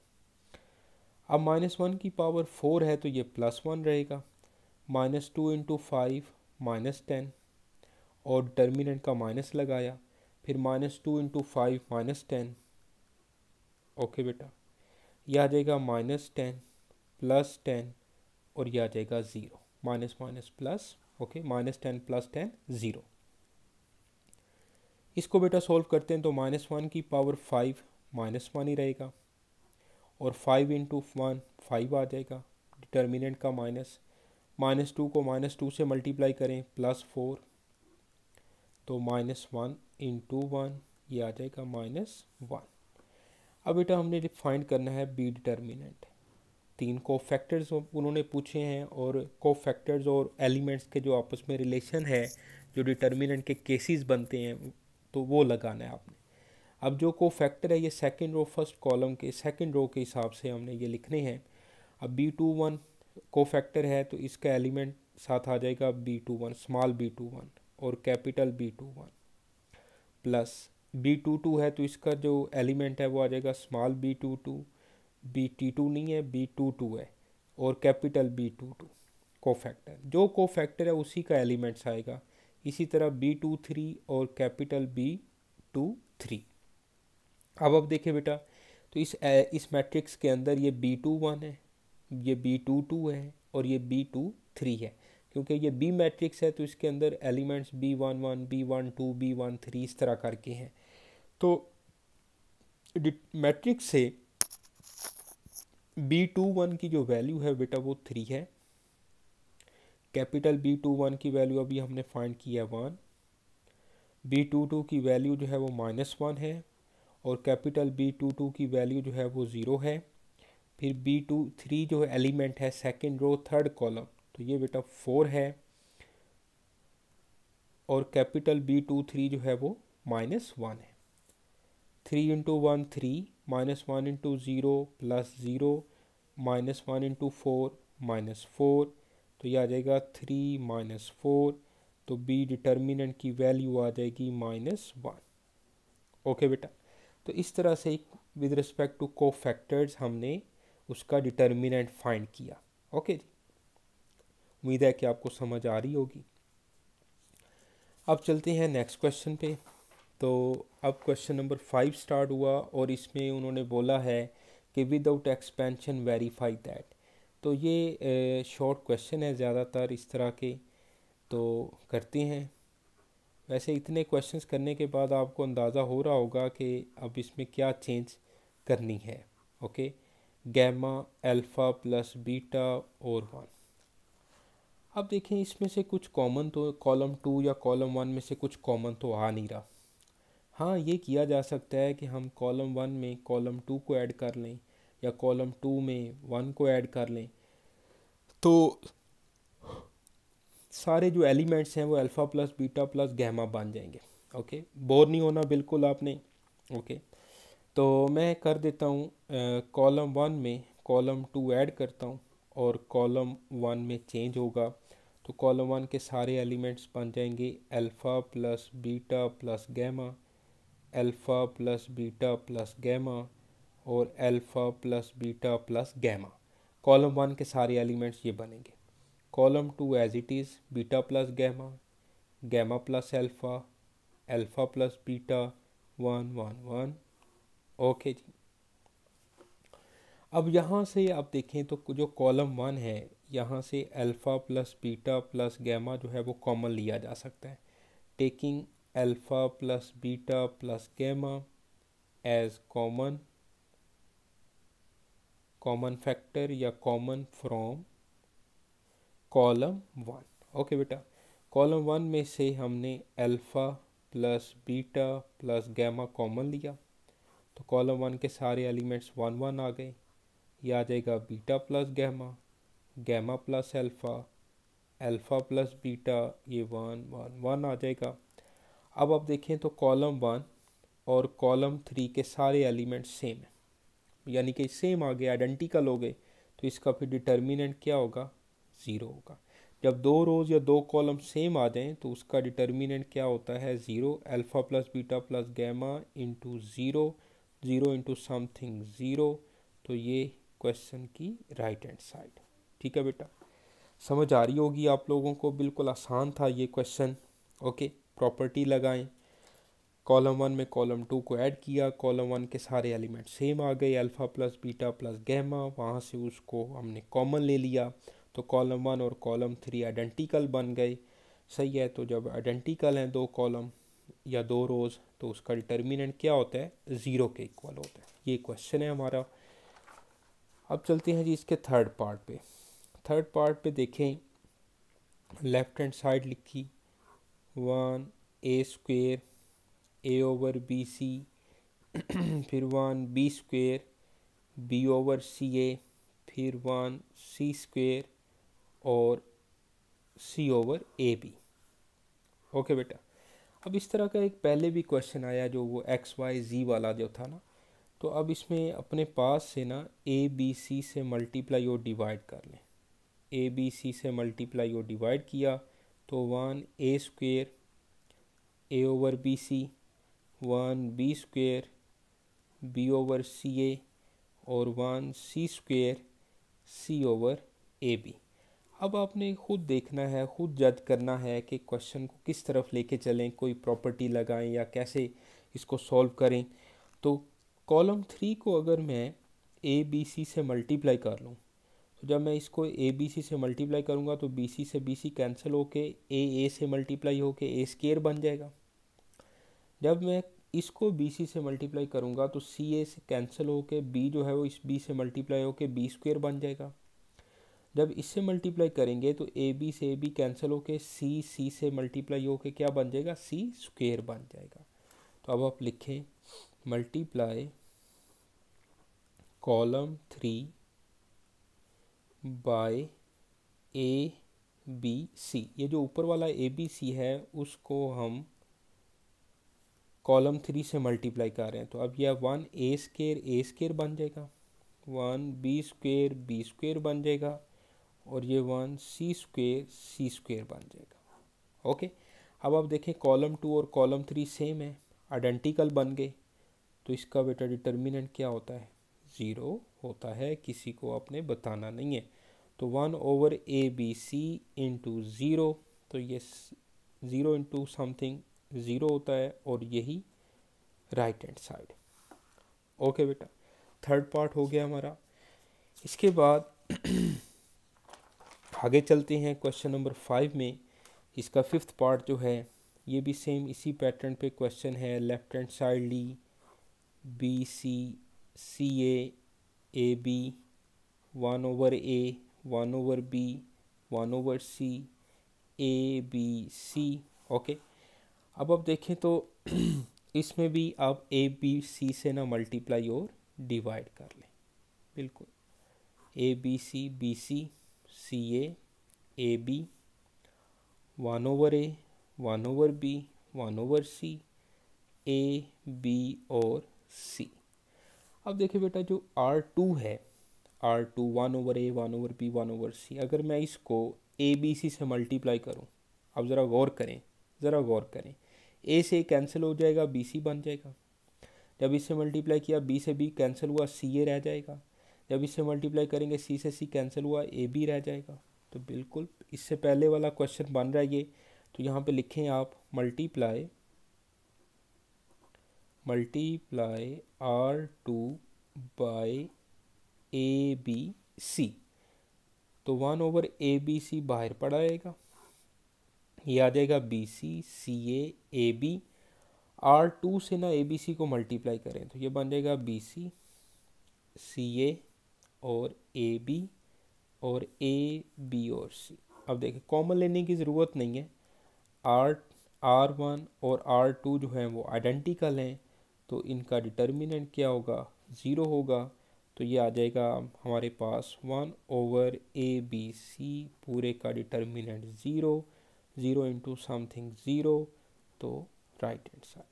अब -1 की पावर 4 है तो ये +1 रहेगा। -2 × 5 -10, और डिटर्मिनेंट का माइनस लगाया, फिर -2 × 5 -10। ओके बेटा, यह आ जाएगा -10 +10, और यह आ जाएगा 0, माइनस माइनस प्लस। ओके, -10 + 10 0। इसको बेटा सोल्व करते हैं तो -1 की पावर 5 -1 ही रहेगा, और 5 × 1 5 आ जाएगा, डिटर्मिनेंट का माइनस। -2 को -2 से मल्टीप्लाई करें +4, तो -1 × 1 ये आ जाएगा -1। अब बेटा हमने फाइंड करना है बी डिटर्मिनेंट। तीन कोफैक्टर्स उन्होंने पूछे हैं, और कोफैक्टर्स और एलिमेंट्स के जो आपस में रिलेशन है, जो डिटर्मिनेंट के केसेस बनते हैं, तो वो लगाना है आपने। अब जो कोफैक्टर है ये सेकंड रो फर्स्ट कॉलम के सेकंड रो के हिसाब से हमने ये लिखने हैं। अब B21 कोफैक्टर है तो इसका एलिमेंट साथ आ जाएगा B21, स्मॉल B21 और कैपिटल B21, प्लस B22 है तो इसका जो एलिमेंट है वो आ जाएगा स्मॉल B22, B T2 नहीं है, B22 है, और कैपिटल B22 कोफैक्टर। जो कोफैक्टर है उसी का एलिमेंट्स आएगा। इसी तरह B23 और कैपिटल B23। अब देखिए बेटा, तो इस मैट्रिक्स के अंदर ये B21 है, ये B22 है और ये B23 है। क्योंकि ये B मैट्रिक्स है तो इसके अंदर एलिमेंट्स B11, B12, B13 इस तरह करके हैं। तो मैट्रिक्स से B21 की जो वैल्यू है बेटा वो 3 है। कैपिटल B21 की वैल्यू अभी हमने फाइंड किया 1, B22 की वैल्यू जो है वो -1 है, और कैपिटल B22 की वैल्यू जो है वो 0 है। फिर B23 जो एलिमेंट है सेकंड रो थर्ड कॉलम, तो ये बेटा 4 है, और कैपिटल B23 जो है वो -1 है। 3 इंटू 1 3, -1 इंटू 0 +0, -1 इंटू 4 -4, तो ये आ जाएगा 3 -4, तो B डिटर्मिनेंट की वैल्यू आ जाएगी -1। ओके बेटा, तो इस तरह से विद रिस्पेक्ट टू कोफैक्टर्स हमने उसका डिटर्मिनेंट फाइंड किया। ओके जी, उम्मीद है कि आपको समझ आ रही होगी। अब चलते हैं नेक्स्ट क्वेश्चन पे। तो अब क्वेश्चन नंबर 5 स्टार्ट हुआ, और इसमें उन्होंने बोला है कि विदाउट एक्सपेंशन वेरीफाई दैट। तो ये शॉर्ट क्वेश्चन है ज़्यादातर इस तरह के, तो करते हैं। वैसे इतने क्वेश्चंस करने के बाद आपको अंदाज़ा हो रहा होगा कि अब इसमें क्या चेंज करनी है। Okay, gamma, alpha plus beta और 1। अब देखें इसमें से कुछ कॉमन तो कॉलम 2 या कॉलम 1 में से कुछ कॉमन तो आ नहीं रहा। हाँ, ये किया जा सकता है कि हम कॉलम 1 में कॉलम 2 को ऐड कर लें, या कॉलम 2 में 1 को ऐड कर लें, तो सारे जो एलिमेंट्स हैं वो alpha plus beta plus gamma बन जाएंगे। ओके, बोर नहीं होना बिल्कुल आपने। ओके, तो मैं कर देता हूँ कॉलम 1 में कॉलम 2 ऐड करता हूँ, और कॉलम 1 में चेंज होगा, तो कॉलम 1 के सारे एलिमेंट्स बन जाएंगे alpha plus beta plus gamma, alpha plus beta plus gamma, और alpha plus beta plus gamma. Column 1 के सारे एलिमेंट्स ये बनेंगे। Column 2 as it is beta plus gamma, gamma plus alpha, alpha plus beta, 1 1 1। Okay जी, अब यहाँ से आप देखें तो जो कॉलम 1 है, यहाँ से alpha plus beta plus gamma जो है वो कॉमन लिया जा सकता है। Taking alpha plus beta plus gamma as common factor या कॉमन फ्रॉम कॉलम 1। ओके बेटा, कॉलम 1 में से हमने alpha plus beta plus gamma common लिया, तो कॉलम 1 के सारे एलिमेंट्स 1 1 आ गए। ये आ जाएगा beta plus gamma, gamma plus alpha, alpha plus beta, ये 1 1 1 आ जाएगा। अब आप देखें तो कॉलम 1 और कॉलम 3 के सारे एलिमेंट्स सेम है, यानी कि सेम आ गए, आइडेंटिकल हो गए, तो इसका फिर डिटर्मिनेंट क्या होगा, 0 होगा। जब दो रोज़ या दो कॉलम सेम आ जाएं तो उसका डिटर्मिनेंट क्या होता है, 0। Alpha plus beta plus gamma into 0, 0 into something 0, तो ये क्वेश्चन की राइट हैंड साइड। ठीक है बेटा, समझ आ रही होगी आप लोगों को, बिल्कुल आसान था ये क्वेश्चन। ओके, प्रॉपर्टी लगाएं, कॉलम 1 में कॉलम 2 को ऐड किया, कॉलम 1 के सारे एलिमेंट सेम आ गए, alpha plus beta plus gamma, वहाँ से उसको हमने कॉमन ले लिया, तो कॉलम 1 और कॉलम 3 आइडेंटिकल बन गए। सही है, तो जब आइडेंटिकल हैं दो कॉलम या दो रोज़, तो उसका डिटर्मिनेंट क्या होता है, 0 के इक्वल होता है। ये क्वेश्चन है हमारा। अब चलते हैं जी इसके थर्ड पार्ट पे। थर्ड पार्ट पे देखें, लेफ्ट हैंड साइड लिखी 1a² a/bc, फिर 1b² b/ca, फिर 1 सी स्क्वेयर और सी ओवर ए बी। ओके बेटा, अब इस तरह का एक पहले भी क्वेश्चन आया जो वो एक्स वाई जी वाला जो था ना, तो अब इसमें अपने पास से ना ए बी सी से मल्टीप्लाई और डिवाइड कर लें। ए बी सी से मल्टीप्लाई और डिवाइड किया तो 1 A square A over B C, 1 B square B over C A और 1 सी स्क्वेयर सी ओवर ए बी। अब आपने खुद देखना है, खुद जज करना है कि क्वेश्चन को किस तरफ लेके चलें, कोई प्रॉपर्टी लगाएं या कैसे इसको सॉल्व करें। तो कॉलम 3 को अगर मैं ए बी सी से मल्टीप्लाई कर लूँ, तो जब मैं इसको ए बी सी से मल्टीप्लाई करूँगा तो बी सी से बी सी कैंसिल होके ए से मल्टीप्लाई होके ए स्क्वायर बन जाएगा। जब मैं इसको बी सी से मल्टीप्लाई करूँगा तो सी ए से कैंसिल होके बी जो है वो इस बी से मल्टीप्लाई होके बी स्क्वायर बन जाएगा। जब इससे मल्टीप्लाई करेंगे तो ए बी से ए बी कैंसिल होके सी से मल्टीप्लाई होके क्या बन जाएगा, सी स्क्वायर बन जाएगा। तो अब आप लिखें multiply column 3 by a b c. ये जो ऊपर वाला ए बी सी है उसको हम कॉलम 3 से मल्टीप्लाई कर रहे हैं, तो अब यह 1 ए स्क्वायर बन जाएगा, 1 बी स्क्वायर बन जाएगा और ये 1 सी स्क्वायर बन जाएगा। ओके, अब आप देखें कॉलम 2 और कॉलम 3 सेम है, आइडेंटिकल बन गए, तो इसका बेटा डिटर्मिनेंट क्या होता है, 0 होता है, किसी को आपने बताना नहीं है। तो 1 ओवर ए बी सी इंटू 0, तो ये 0 इंटू समथिंग 0 होता है और यही राइट हैंड साइड। ओके बेटा, थर्ड पार्ट हो गया हमारा। इसके बाद आगे चलते हैं क्वेश्चन नंबर 5 में। इसका फिफ्थ पार्ट जो है ये भी सेम इसी पैटर्न पे क्वेश्चन है। लेफ्ट हैंड साइड ली b c a b 1 over a 1 over b 1 over C a b c. Okay, अब आप देखें तो इसमें भी आप ए बी सी से ना मल्टीप्लाई और डिवाइड कर लें। बिल्कुल, a b c c a b 1 over a 1 over b 1 over C a b और सी। अब देखिए बेटा, जो R2 है, R2 1 over a 1 over b 1 over सी, अगर मैं इसको ए बी सी से मल्टीप्लाई करूं, अब ज़रा गौर करें, ए से कैंसिल हो जाएगा, बी सी बन जाएगा। जब इससे मल्टीप्लाई किया बी से बी कैंसिल हुआ, सी ए रह जाएगा। जब इससे मल्टीप्लाई करेंगे सी से सी कैंसिल हुआ, ए बी रह जाएगा। तो बिल्कुल इससे पहले वाला क्वेश्चन बन रहा है ये। तो यहाँ पे लिखें आप multiply R2 by a b c. तो 1 ओवर ए बी सी बाहर पड़ा रहेगा, ये आ जाएगा B c a B. R2 से ना ए बी सी को मल्टीप्लाई करें तो ये बन जाएगा बी सी ए और ए बी और ए बी और सी। अब देखिए कॉमन लेने की ज़रूरत नहीं है, R1 और R2 जो हैं वो आइडेंटिकल हैं, तो इनका डिटर्मिनेंट क्या होगा, 0 होगा। तो ये आ जाएगा हमारे पास 1 ओवर ए बी सी पूरे का डिटर्मिनेंट 0, 0 इंटू समथिंग 0, तो राइट हैंड साइड।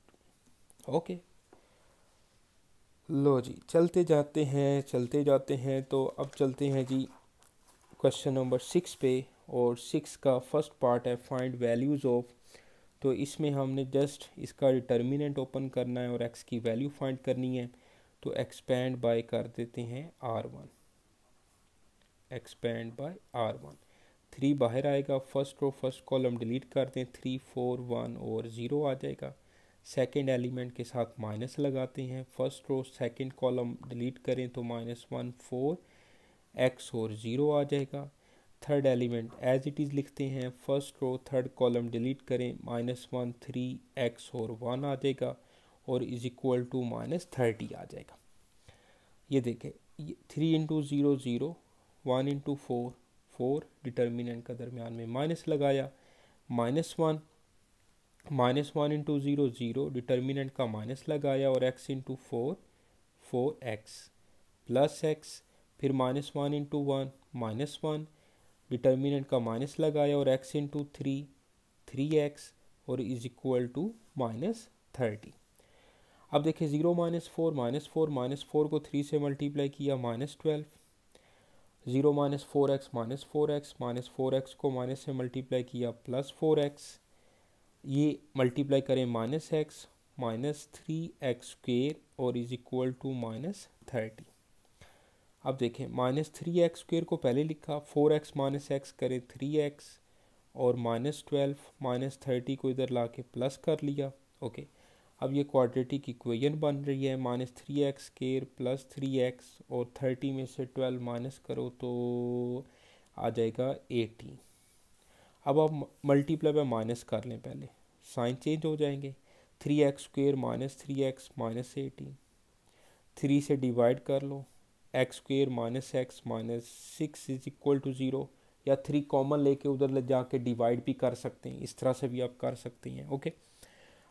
ओके, लो जी चलते जाते हैं। तो अब चलते हैं जी क्वेश्चन नंबर 6 पे, और 6 का फर्स्ट पार्ट है फाइंड वैल्यूज़ ऑफ। तो इसमें हमने जस्ट इसका डिटर्मिनेंट ओपन करना है और x की वैल्यू फाइंड करनी है। तो एक्सपेंड बाय कर देते हैं R1, एक्सपेंड बाय R1। 3 बाहर आएगा, first row first column delete कर दें, 3 4 1 और 0 आ जाएगा। सेकंड एलिमेंट के साथ माइनस लगाते हैं, first row second column delete करें तो -1 4 x और 0 आ जाएगा। Third element as it is लिखते हैं, first row third column delete करें, -1 3 x और 1 आ जाएगा और इज इक्वल टू -30 आ जाएगा। ये देखें, 3 इंटू 0 0, 1 इंटू 4 4, डिटर्मिनेंट का दरमियान में माइनस लगाया, -1 इंटू 0 0, डिटर्मिनेंट का माइनस लगाया और x into 4 4x plus x, फिर -1 इंटू 1 -1, डिटर्मिनेंट का माइनस लगाया और x इंटू 3x और इज इक्वल टू -30। अब देखिए 0 -4 -4 को 3 से मल्टीप्लाई किया -12, 0 -4x को माइनस से मल्टीप्लाई किया +4x, ये मल्टीप्लाई करें -x -3x² और इज इक्वल टू -30। अब देखें -3x² को पहले लिखा, 4x -x करें 3x और -12 -30 को इधर ला के प्लस कर लिया। ओके, अब ये क्वाड्रेटिक इक्वेशन बन रही है, -3x² + 3x और 30 में से 12 माइनस करो तो आ जाएगा 18। अब आप मल्टीप्लाई बाय माइनस कर लें, पहले साइन चेंज हो जाएंगे, 3x² -3x -18, 3 से डिवाइड कर लो, x² -x -6 is equal to 0, या 3 कॉमन लेके उधर ले जाके डिवाइड भी कर सकते हैं, इस तरह से भी आप कर सकते हैं। ओके,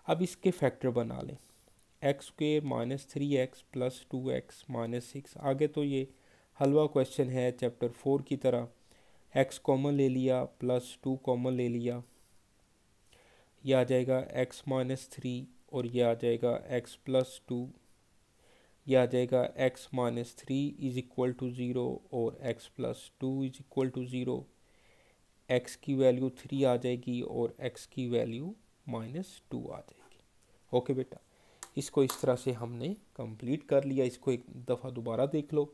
अब इसके फैक्टर बना लें, x² -3x + 2x -6। आगे तो ये हलवा क्वेश्चन है चैप्टर 4 की तरह, x कॉमन ले लिया +2 कॉमन ले लिया, यह आ जाएगा x -3 और यह आ जाएगा x + 2, यह आ जाएगा x -3 इज इक्वल टू 0 और x + 2 is equal to 0, x की वैल्यू 3 आ जाएगी और x की वैल्यू -2 आ जाएगी। ओके बेटा, इसको इस तरह से हमने कंप्लीट कर लिया। इसको एक दफ़ा दोबारा देख लो।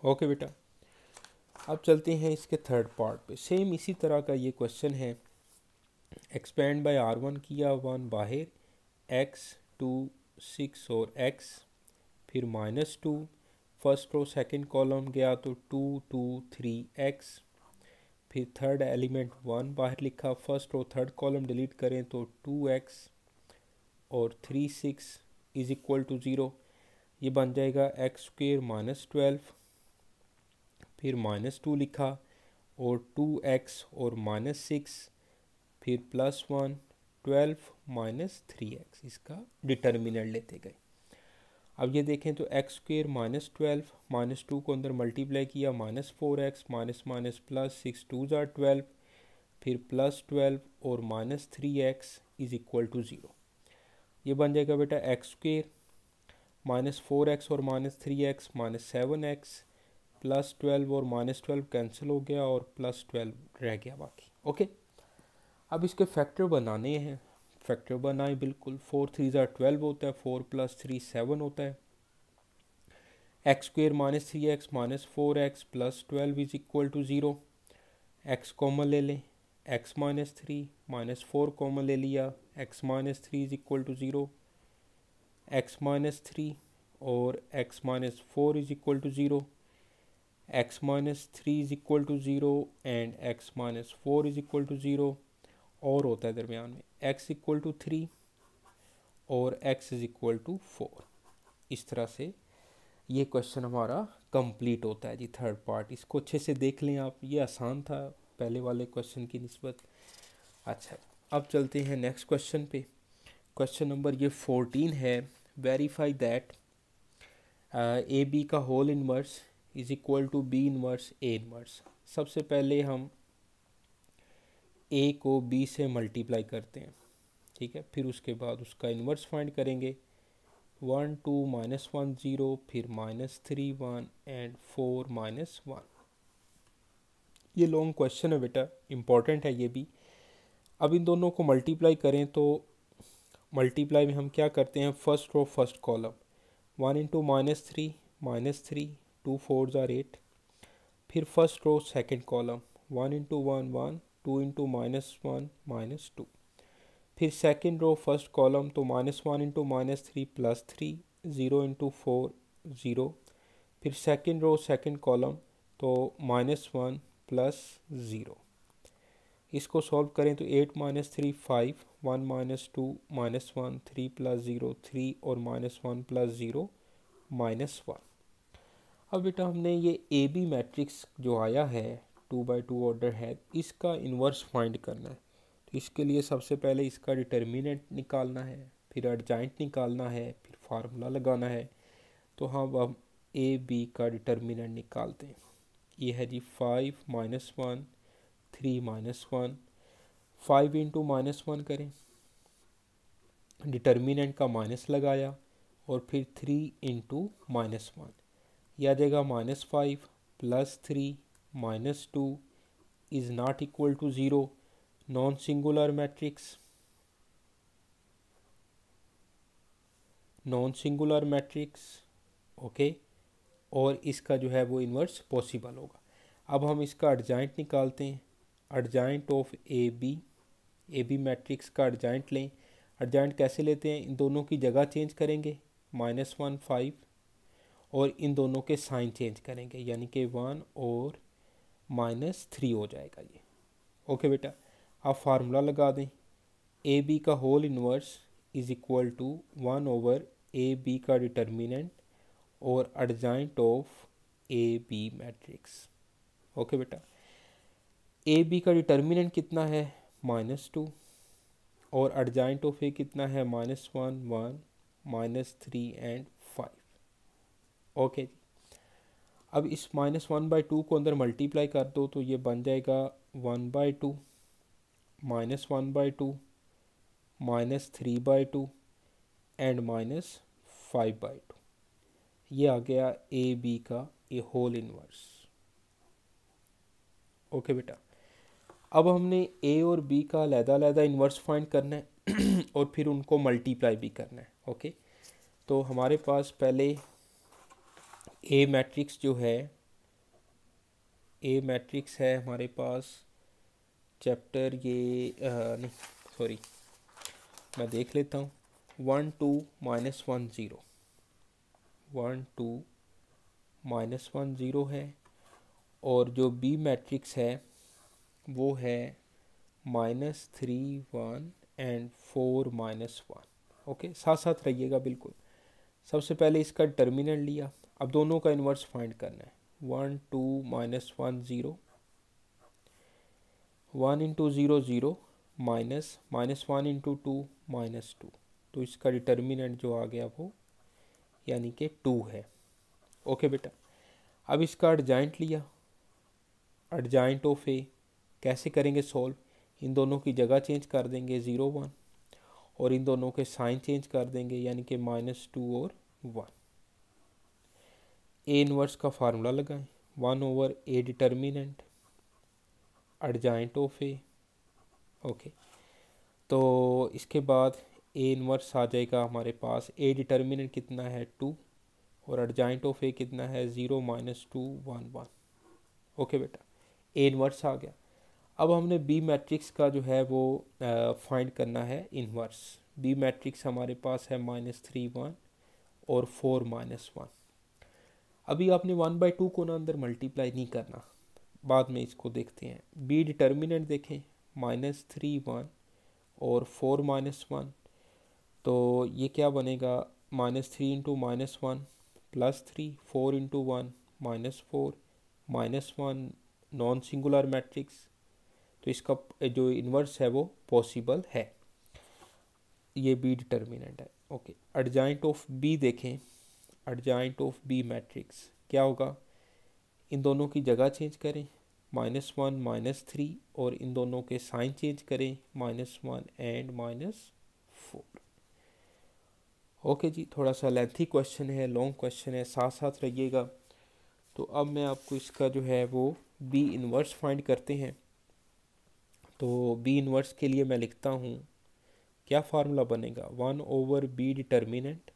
ओके बेटा, अब चलते हैं इसके थर्ड पार्ट पे। सेम इसी तरह का ये क्वेश्चन है, एक्सपेंड बाय R1 किया, 1 बाहर, x 2 6 और x, फिर -2, फर्स्ट रो सेकंड कॉलम गया तो 2 2 3x, फिर थर्ड एलिमेंट 1 बाहर लिखा, first row third column delete करें तो 2x और 3 6 इज इक्वल टू 0, ये बन जाएगा x² -12, फिर -2 लिखा और 2x और -6, फिर +1 12 -3x, इसका डिटर्मिनेंट लेते गए। अब ये देखें तो x² -12 -2 को अंदर मल्टीप्लाई किया, -4x +6 2 = 12, फिर +12 और -3x इज इक्वल टू 0, ये बन जाएगा बेटा x² -4x और -3x -7x, +12 और -12 कैंसिल हो गया और +12 रह गया बाकी। ओके, अब इसके फैक्टर बनाने हैं, फैक्टर बनाए बिल्कुल, 4 3 = 12 होता है, 4 + 3 7 होता है, x² -3x -4x +12 is equal to 0, x common ले लें, x -3 -4 कॉमन ले लिया, x -3 is equal to 0, x -3 और x -4 is equal to 0, x -3 is equal to 0 एंड x -4 इज इक्वल टू 0, और होता है दरमियान में x इक्वल टू 3 और x इज इक्वल टू 4। इस तरह से ये क्वेश्चन हमारा कंप्लीट होता है जी, थर्ड पार्ट। इसको अच्छे से देख लें आप, ये आसान था पहले वाले क्वेश्चन की निस्बत। अच्छा, अब चलते हैं नेक्स्ट क्वेश्चन पे। क्वेश्चन नंबर ये 14 है, वेरीफाई दैट ए बी का whole inverse is equal to b inverse a inverse. सबसे पहले हम ए को बी से मल्टीप्लाई करते हैं, ठीक है, फिर उसके बाद उसका इन्वर्स फाइंड करेंगे, 1 2 -1 0, फिर -3 1 एंड 4 -1। ये लॉन्ग क्वेश्चन है बेटा, इम्पॉर्टेंट है ये भी। अब इन दोनों को मल्टीप्लाई करें तो मल्टीप्लाई में हम क्या करते हैं, first row first column, 1 into -3 2 4 = 8, फिर first row second column, 1 into 1 1, 2 into -1 -2, फिर सेकंड रो फर्स्ट कॉलम तो -1 इंटू -3 +3, 0 इंटू 4 0, फिर सेकंड रो सेकंड कॉलम तो -1 +0। इसको सॉल्व करें तो 8 -3 5, 1 -2 -1, 3 + 0 3 और -1 + 0 -1। अब बेटा हमने ये ए बी मैट्रिक्स जो आया है 2x2 ऑर्डर है, इसका इन्वर्स फाइंड करना है। तो इसके लिए सबसे पहले इसका डिटर्मिनेंट निकालना है, फिर एडजॉइंट निकालना है, फिर फार्मूला लगाना है। तो हम अब ए बी का डिटर्मिनेंट निकालते हैं। ये है जी 5 माइनस 1 3 माइनस 1। 5 इंटू माइनस 1 करें, डिटर्मिनेंट का माइनस लगाया और फिर 3 इंटू माइनस 1, यह आ जाएगा -5 plus 3 minus 2 is not equal to 0। Non singular matrix, non singular matrix, okay. और इसका जो है वो इन्वर्स पॉसिबल होगा। अब हम इसका एडजॉइंट निकालते हैं। Adjoint of a b matrix का एडजॉइंट लें। एडजॉइंट कैसे लेते हैं, इन दोनों की जगह चेंज करेंगे, -1 5, और इन दोनों के साइन चेंज करेंगे, यानी कि 1 और -3 हो जाएगा ये। ओके बेटा, आप फार्मूला लगा दें। ए बी का whole inverse is equal to 1 over A b का डिटर्मिनेंट और adjoint of a b matrix. Okay बेटा, ए बी का डिटर्मिनेंट कितना है, -2, और एडजॉइंट ऑफ ए कितना है, -1 1 -3 एंड 5। ओके जी, अब इस -1/2 को अंदर मल्टीप्लाई कर दो तो ये बन जाएगा 1/2 -1/2 -3/2 एंड -5/2। ये आ गया ए बी का ए होल इन्वर्स। ओके बेटा, अब हमने ए और बी का अलग-अलग इन्वर्स फाइंड करना है और फिर उनको मल्टीप्लाई भी करना है। ओके, तो हमारे पास पहले ए मैट्रिक्स जो है, ए मैट्रिक्स है हमारे पास चैप्टर ये नहीं सॉरी मैं देख लेता हूँ। 1 2 -1 0, 1 2 -1 0 है। और जो बी मैट्रिक्स है वो है -3 1 एंड 4 -1। ओके, साथ साथ रहिएगा बिल्कुल। सबसे पहले इसका डिटर्मिनेंट लिया, अब दोनों का इन्वर्स फाइंड करना है। 1 2 -1 0, 1 इंटू 0 0, -1 इंटू 2 -2, तो इसका डिटर्मिनेंट जो आ गया वो यानी कि 2 है। ओके बेटा, अब इसका एडजॉइंट लिया, एडजॉइंट ऑफ ए कैसे करेंगे सॉल्व, इन दोनों की जगह चेंज कर देंगे 0 1, और इन दोनों के साइन चेंज कर देंगे, यानी कि -2 और 1। ए इन्वर्स का फार्मूला लगाएं, 1 over A determinant adjoint of A. Okay, तो इसके बाद ए इन्वर्स आ जाएगा हमारे पास। ए डिटर्मिनेंट कितना है 2 और एडजॉइंट ऑफ ए कितना है 0 -2 1 1। ओके बेटा, ए इन्वर्स आ गया। अब हमने बी मैट्रिक्स का जो है वो फाइंड करना है इन्वर्स। बी मैट्रिक्स हमारे पास है -3 1 और 4 -1। अभी आपने 1/2 को ना अंदर मल्टीप्लाई नहीं करना, बाद में इसको देखते हैं। बी डिटर्मिनेंट देखें, -3 1 और 4 -1, तो ये क्या बनेगा, -3 into -1 +3, 4 into 1 -4, -1 non singular matrix, तो इसका जो इन्वर्स है वो पॉसिबल है। ये बी डिटर्मिनेंट है। ओके, एडजॉइंट ऑफ बी देखें, एडजॉइंट ऑफ बी मैट्रिक्स क्या होगा, इन दोनों की जगह चेंज करें, -1 -3, और इन दोनों के साइन चेंज करें, -1 एंड -4। ओके जी, थोड़ा सा लेंथी क्वेश्चन है, लॉन्ग क्वेश्चन है, साथ साथ रहिएगा। तो अब मैं आपको इसका जो है वो बी इन्वर्स फाइंड करते हैं। तो बी इन्वर्स के लिए मैं लिखता हूँ, क्या फार्मूला बनेगा, 1 ओवर बी डिटर्मिनेंट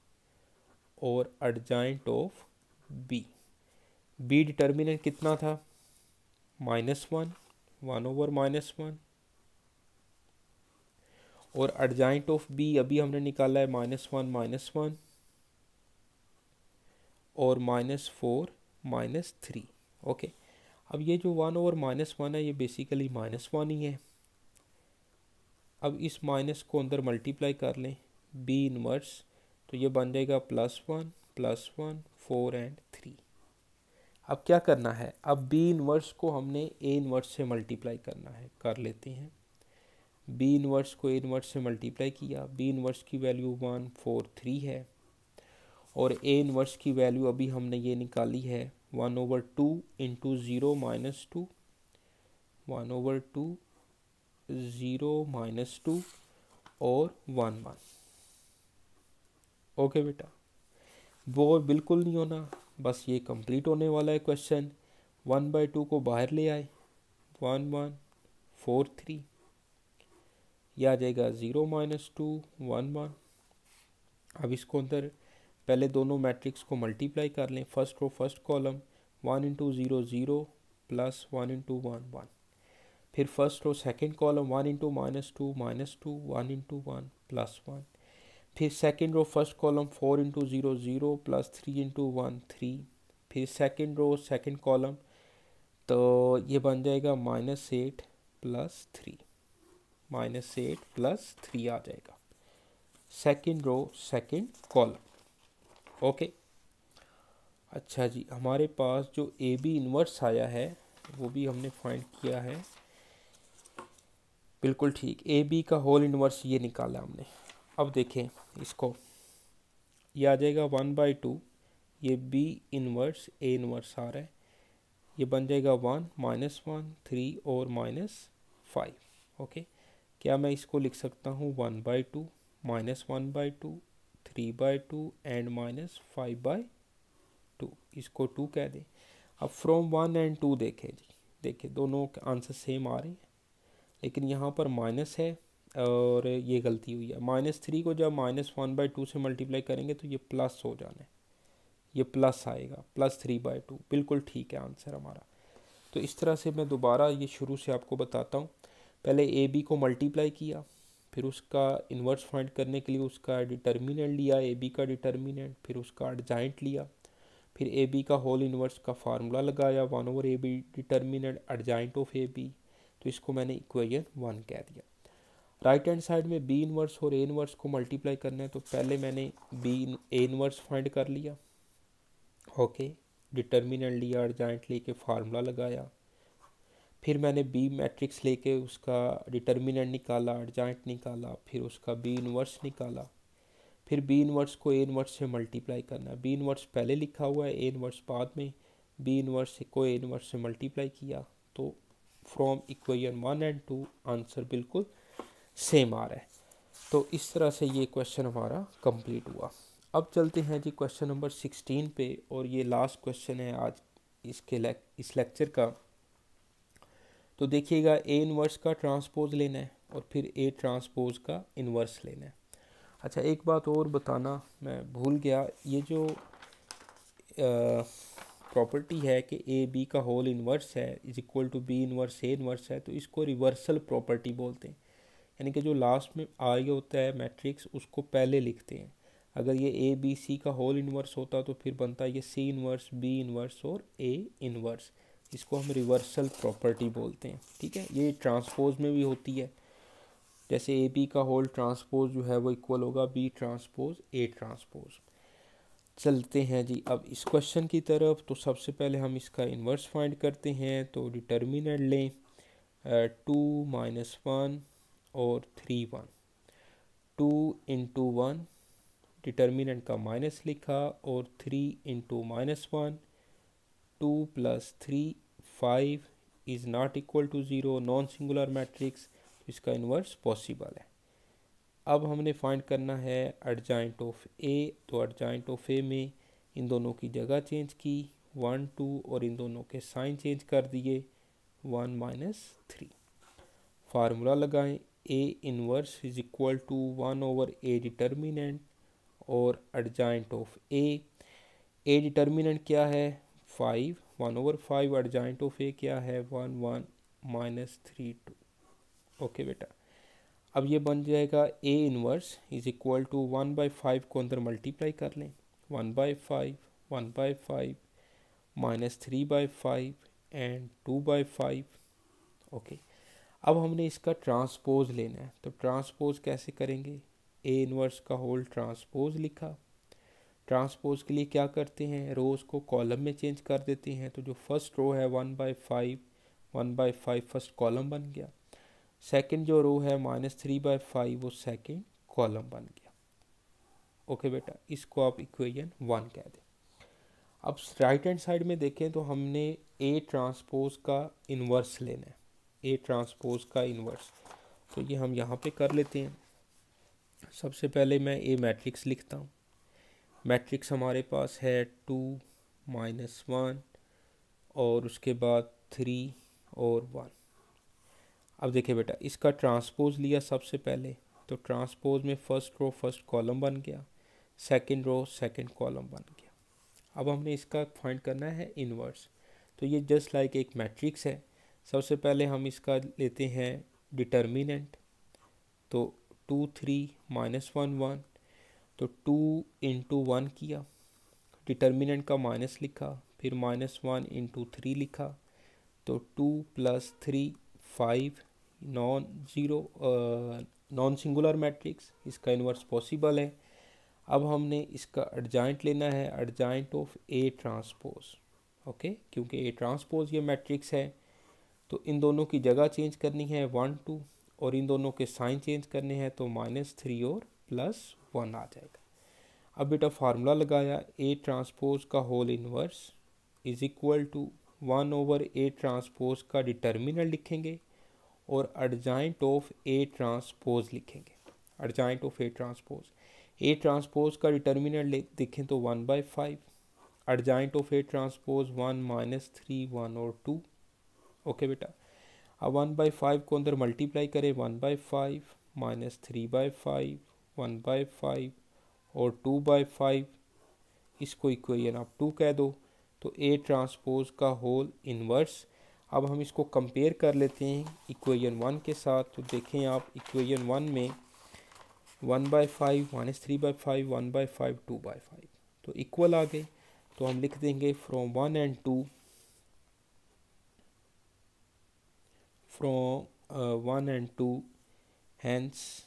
और adjoint of b. B determinant कितना था, -1, 1 ओवर -1, और एडजॉइंट ऑफ बी अभी हमने निकाला है -1 -1 और -4 -3। ओके, अब ये जो 1 ओवर -1 है ये बेसिकली -1 ही है। अब इस माइनस को अंदर मल्टीप्लाई कर लें, बी इनवर्स, तो ये बन जाएगा +1 +1 4 एंड 3। अब क्या करना है, अब बी इनवर्स को हमने ए इनवर्स से मल्टीप्लाई करना है, कर लेते हैं। बी इन्वर्स को ए इन्वर्स से मल्टीप्लाई किया, बी इन्वर्स की वैल्यू 143 है और ए इन्वर्स की वैल्यू अभी हमने ये निकाली है 1/2 इंटू 0 माइनस 2, 1/2 0 माइनस 2 और 1/1। ओके बेटा, वो बिल्कुल नहीं होना, बस ये कंप्लीट होने वाला है क्वेश्चन। 1/2 को बाहर ले आए, 1143, यह आ जाएगा 0 माइनस 2 1/1। अब इसको अंदर पहले दोनों मैट्रिक्स को मल्टीप्लाई कर लें, first row first column 1 into 0 0 plus 1 into 1 1, फिर first row second column 1 into -2 -2 1 into 1 plus 1, फिर second row first column 4 into 0 0 plus 3 into 1 3, फिर सेकेंड रो सेकेंड कॉलम तो ये बन जाएगा -8 प्लस 3, -8 प्लस 3 आ जाएगा second row second column. Okay, अच्छा जी, हमारे पास जो ए बी इन्वर्स आया है वो भी हमने फाइंड किया है, बिल्कुल ठीक, ए बी का होल इन्वर्स ये निकाला हमने। अब देखें इसको, ये आ जाएगा 1/2, ये बी इन्वर्स ए इन्वर्स आ रहा है, ये बन जाएगा 1 -1 3 और -5। ओके, क्या मैं इसको लिख सकता हूँ 1/2 -1/2 3/2 एंड -5/2, इसको 2 कह दें। अब फ्रॉम 1 एंड 2 देखें जी, देखिए दोनों के आंसर सेम आ रहे हैं, लेकिन यहाँ पर माइनस है और ये गलती हुई है। -3 को जब -1/2 से मल्टीप्लाई करेंगे तो ये प्लस हो जाना है, ये प्लस आएगा, +3/2, बिल्कुल ठीक है आंसर हमारा। तो इस तरह से मैं दोबारा ये शुरू से आपको बताता हूँ। पहले ए बी को मल्टीप्लाई किया, फिर उसका इन्वर्स फाइंड करने के लिए उसका डिटर्मिनेंट लिया, ए बी का डिटर्मिनेंट, फिर उसका एडजाइंट लिया, फिर ए बी का होल इन्वर्स का फार्मूला लगाया 1/AB determinant adjoint of a b, तो इसको मैंने इक्वेशन 1 कह दिया। राइट हैंड साइड में बी इन्वर्स और ए इन्वर्स को मल्टीप्लाई करना है, तो पहले मैंने ए इन्वर्स फाइंड कर लिया। ओके, डिटर्मिनेंट लिया, एडजाइंट लेके फार्मूला लगाया, फिर मैंने बी मैट्रिक्स लेके उसका डिटर्मिनेंट निकाला, एडजाइंट निकाला, फिर उसका बी इन्वर्स निकाला, फिर बी इन्वर्स को ए इन्वर्स से मल्टीप्लाई करना है। बी इन्वर्स पहले लिखा हुआ है, ए इन्वर्स बाद में, बी इन्वर्स को ए इन्वर्स से मल्टीप्लाई किया, तो फ्रॉम इक्वेशन 1 एंड 2 आंसर बिल्कुल सेम आ रहा है। तो इस तरह से ये क्वेश्चन हमारा कंप्लीट हुआ। अब चलते हैं जी क्वेश्चन नंबर 16 पे, और ये लास्ट क्वेश्चन है आज इस लेक्चर का। तो देखिएगा, ए इन्वर्स का ट्रांसपोज लेना है और फिर ए ट्रांसपोज का इन्वर्स लेना है। अच्छा, एक बात और बताना मैं भूल गया, ये जो प्रॉपर्टी है कि ए बी का होल इन्वर्स है is equal to b inverse a inverse है, तो इसको रिवर्सल प्रॉपर्टी बोलते हैं। यानी कि जो लास्ट में आगे होता है मैट्रिक्स उसको पहले लिखते हैं। अगर ये ए बी सी का होल इन्वर्स होता तो फिर बनता है ये सी इन्वर्स, बी इन्वर्स और ए इन्वर्स, इसको हम रिवर्सल प्रॉपर्टी बोलते हैं। ठीक है, ये ट्रांसपोज में भी होती है, जैसे ए बी का होल ट्रांसपोज जो है वो इक्वल होगा बी ट्रांसपोज ए ट्रांसपोज। चलते हैं जी अब इस क्वेश्चन की तरफ। तो सबसे पहले हम इसका इन्वर्स फाइंड करते हैं, तो डिटर्मिनेंट लें 2 -1 और 3 1, 2 इंटू 1 डिटर्मिनेंट का माइनस लिखा और 3 into -1 2 + 3 5 is not equal to 0, non singular matrix, तो इसका इन्वर्स पॉसिबल है। अब हमने फाइंड करना है एडजाइंट ऑफ ए, तो एडजाइंट ऑफ ए में इन दोनों की जगह चेंज की 1 2 और इन दोनों के साइन चेंज कर दिए 1 -3, फार्मूला लगाएं A inverse is equal to 1/A determinant और एडजाइंट ऑफ ए डिटर्मिनेंट क्या है 5, 1/5, एडजाइंट ऑफ ए क्या है 1 1 -3 2। ओके बेटा, अब ये बन जाएगा ए इन्वर्स इज इक्वल टू 1/5 को अंदर मल्टीप्लाई कर लें, 1/5 1/5 -3/5 एंड 2/5। ओके, अब हमने इसका ट्रांसपोज लेना है, तो ट्रांसपोज कैसे करेंगे, ए इन्वर्स का होल ट्रांसपोज लिखा। ट्रांसपोज के लिए क्या करते हैं, रोज़ को कॉलम में चेंज कर देते हैं, तो जो फर्स्ट रो है 1/5 1/5 फर्स्ट कॉलम बन गया, सेकंड जो रो है -3/5 वो सेकंड कॉलम बन गया। ओके बेटा, इसको आप इक्वेशन 1 कह दें। अब राइट हैंड साइड में देखें तो हमने ए ट्रांसपोज का इन्वर्स लेना है, ए ट्रांसपोज का इन्वर्स। तो ये हम यहाँ पे कर लेते हैं। सबसे पहले मैं ए मैट्रिक्स लिखता हूँ। मैट्रिक्स हमारे पास है 2 -1 और उसके बाद 3 और 1। अब देखिए बेटा, इसका ट्रांसपोज लिया सबसे पहले, तो ट्रांसपोज में फर्स्ट रो फर्स्ट कॉलम बन गया, सेकंड रो सेकंड कॉलम बन गया। अब हमने इसका फाइंड करना है इन्वर्स। तो ये जस्ट लाइक एक मैट्रिक्स है। सबसे पहले हम इसका लेते हैं डिटर्मिनेंट। तो 2 3 -1 1, तो 2 × 1 किया, डिटर्मिनेंट का माइनस लिखा, फिर -1 × 3 लिखा, तो 2 + 3 5 नॉन सिंगुलर मैट्रिक्स, इसका इन्वर्स पॉसिबल है। अब हमने इसका एडजॉइंट लेना है, adjoint of a transpose. Okay, क्योंकि ए ट्रांसपोज ये मैट्रिक्स है, तो इन दोनों की जगह चेंज करनी है 1 2, और इन दोनों के साइन चेंज करने हैं, तो -3 और +1 आ जाएगा। अब बेटा फार्मूला लगाया, ए ट्रांसपोज का whole inverse is equal to 1/a transpose का डिटर्मिनेंट लिखेंगे और एडजॉइंट ऑफ ए ट्रांसपोज लिखेंगे। एडजॉइंट ऑफ ए ट्रांसपोज का डिटर्मिनेंट देखें तो 1/5, एडजॉइंट ऑफ ए ट्रांसपोज 1 -3 1 और 2। ओके बेटा, अब 1/5 को अंदर मल्टीप्लाई करें, 1/5 -3/5 1/5 और 2/5, इसको इक्वेशन आप 2 कह दो। तो ए ट्रांसपोज का होल इन्वर्स। अब हम इसको कंपेयर कर लेते हैं इक्वेशन 1 के साथ। तो देखें आप इक्वेशन 1 में 1/5 -3/5 1/5 2/5 तो इक्वल आ गए। तो हम लिख देंगे from 1 and 2, from 1 and 2 hence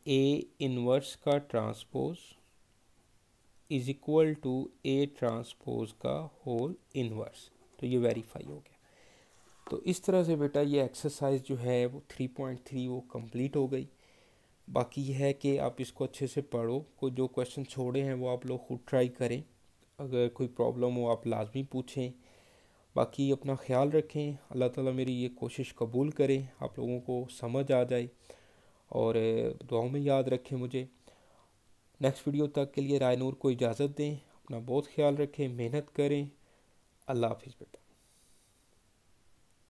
A inverse का transpose is equal to A transpose का होल इन्वर्स। तो ये वेरीफाई हो गया। तो इस तरह से बेटा ये एक्सरसाइज जो है वो 3.3 वो कंप्लीट हो गई। बाकी ये है कि आप इसको अच्छे से पढ़ो, कोई जो क्वेश्चन छोड़े हैं वो आप लोग खुद ट्राई करें, अगर कोई प्रॉब्लम हो आप लाजमी पूछें। बाकी अपना ख्याल रखें, अल्लाह ताला मेरी ये कोशिश कबूल करें, आप लोगों को समझ आ जाए, और दुआओं में याद रखें मुझे। नेक्स्ट वीडियो तक के लिए रायनूर को इजाज़त दें, अपना बहुत ख्याल रखें, मेहनत करें। अल्लाह हाफिज़ बेटा।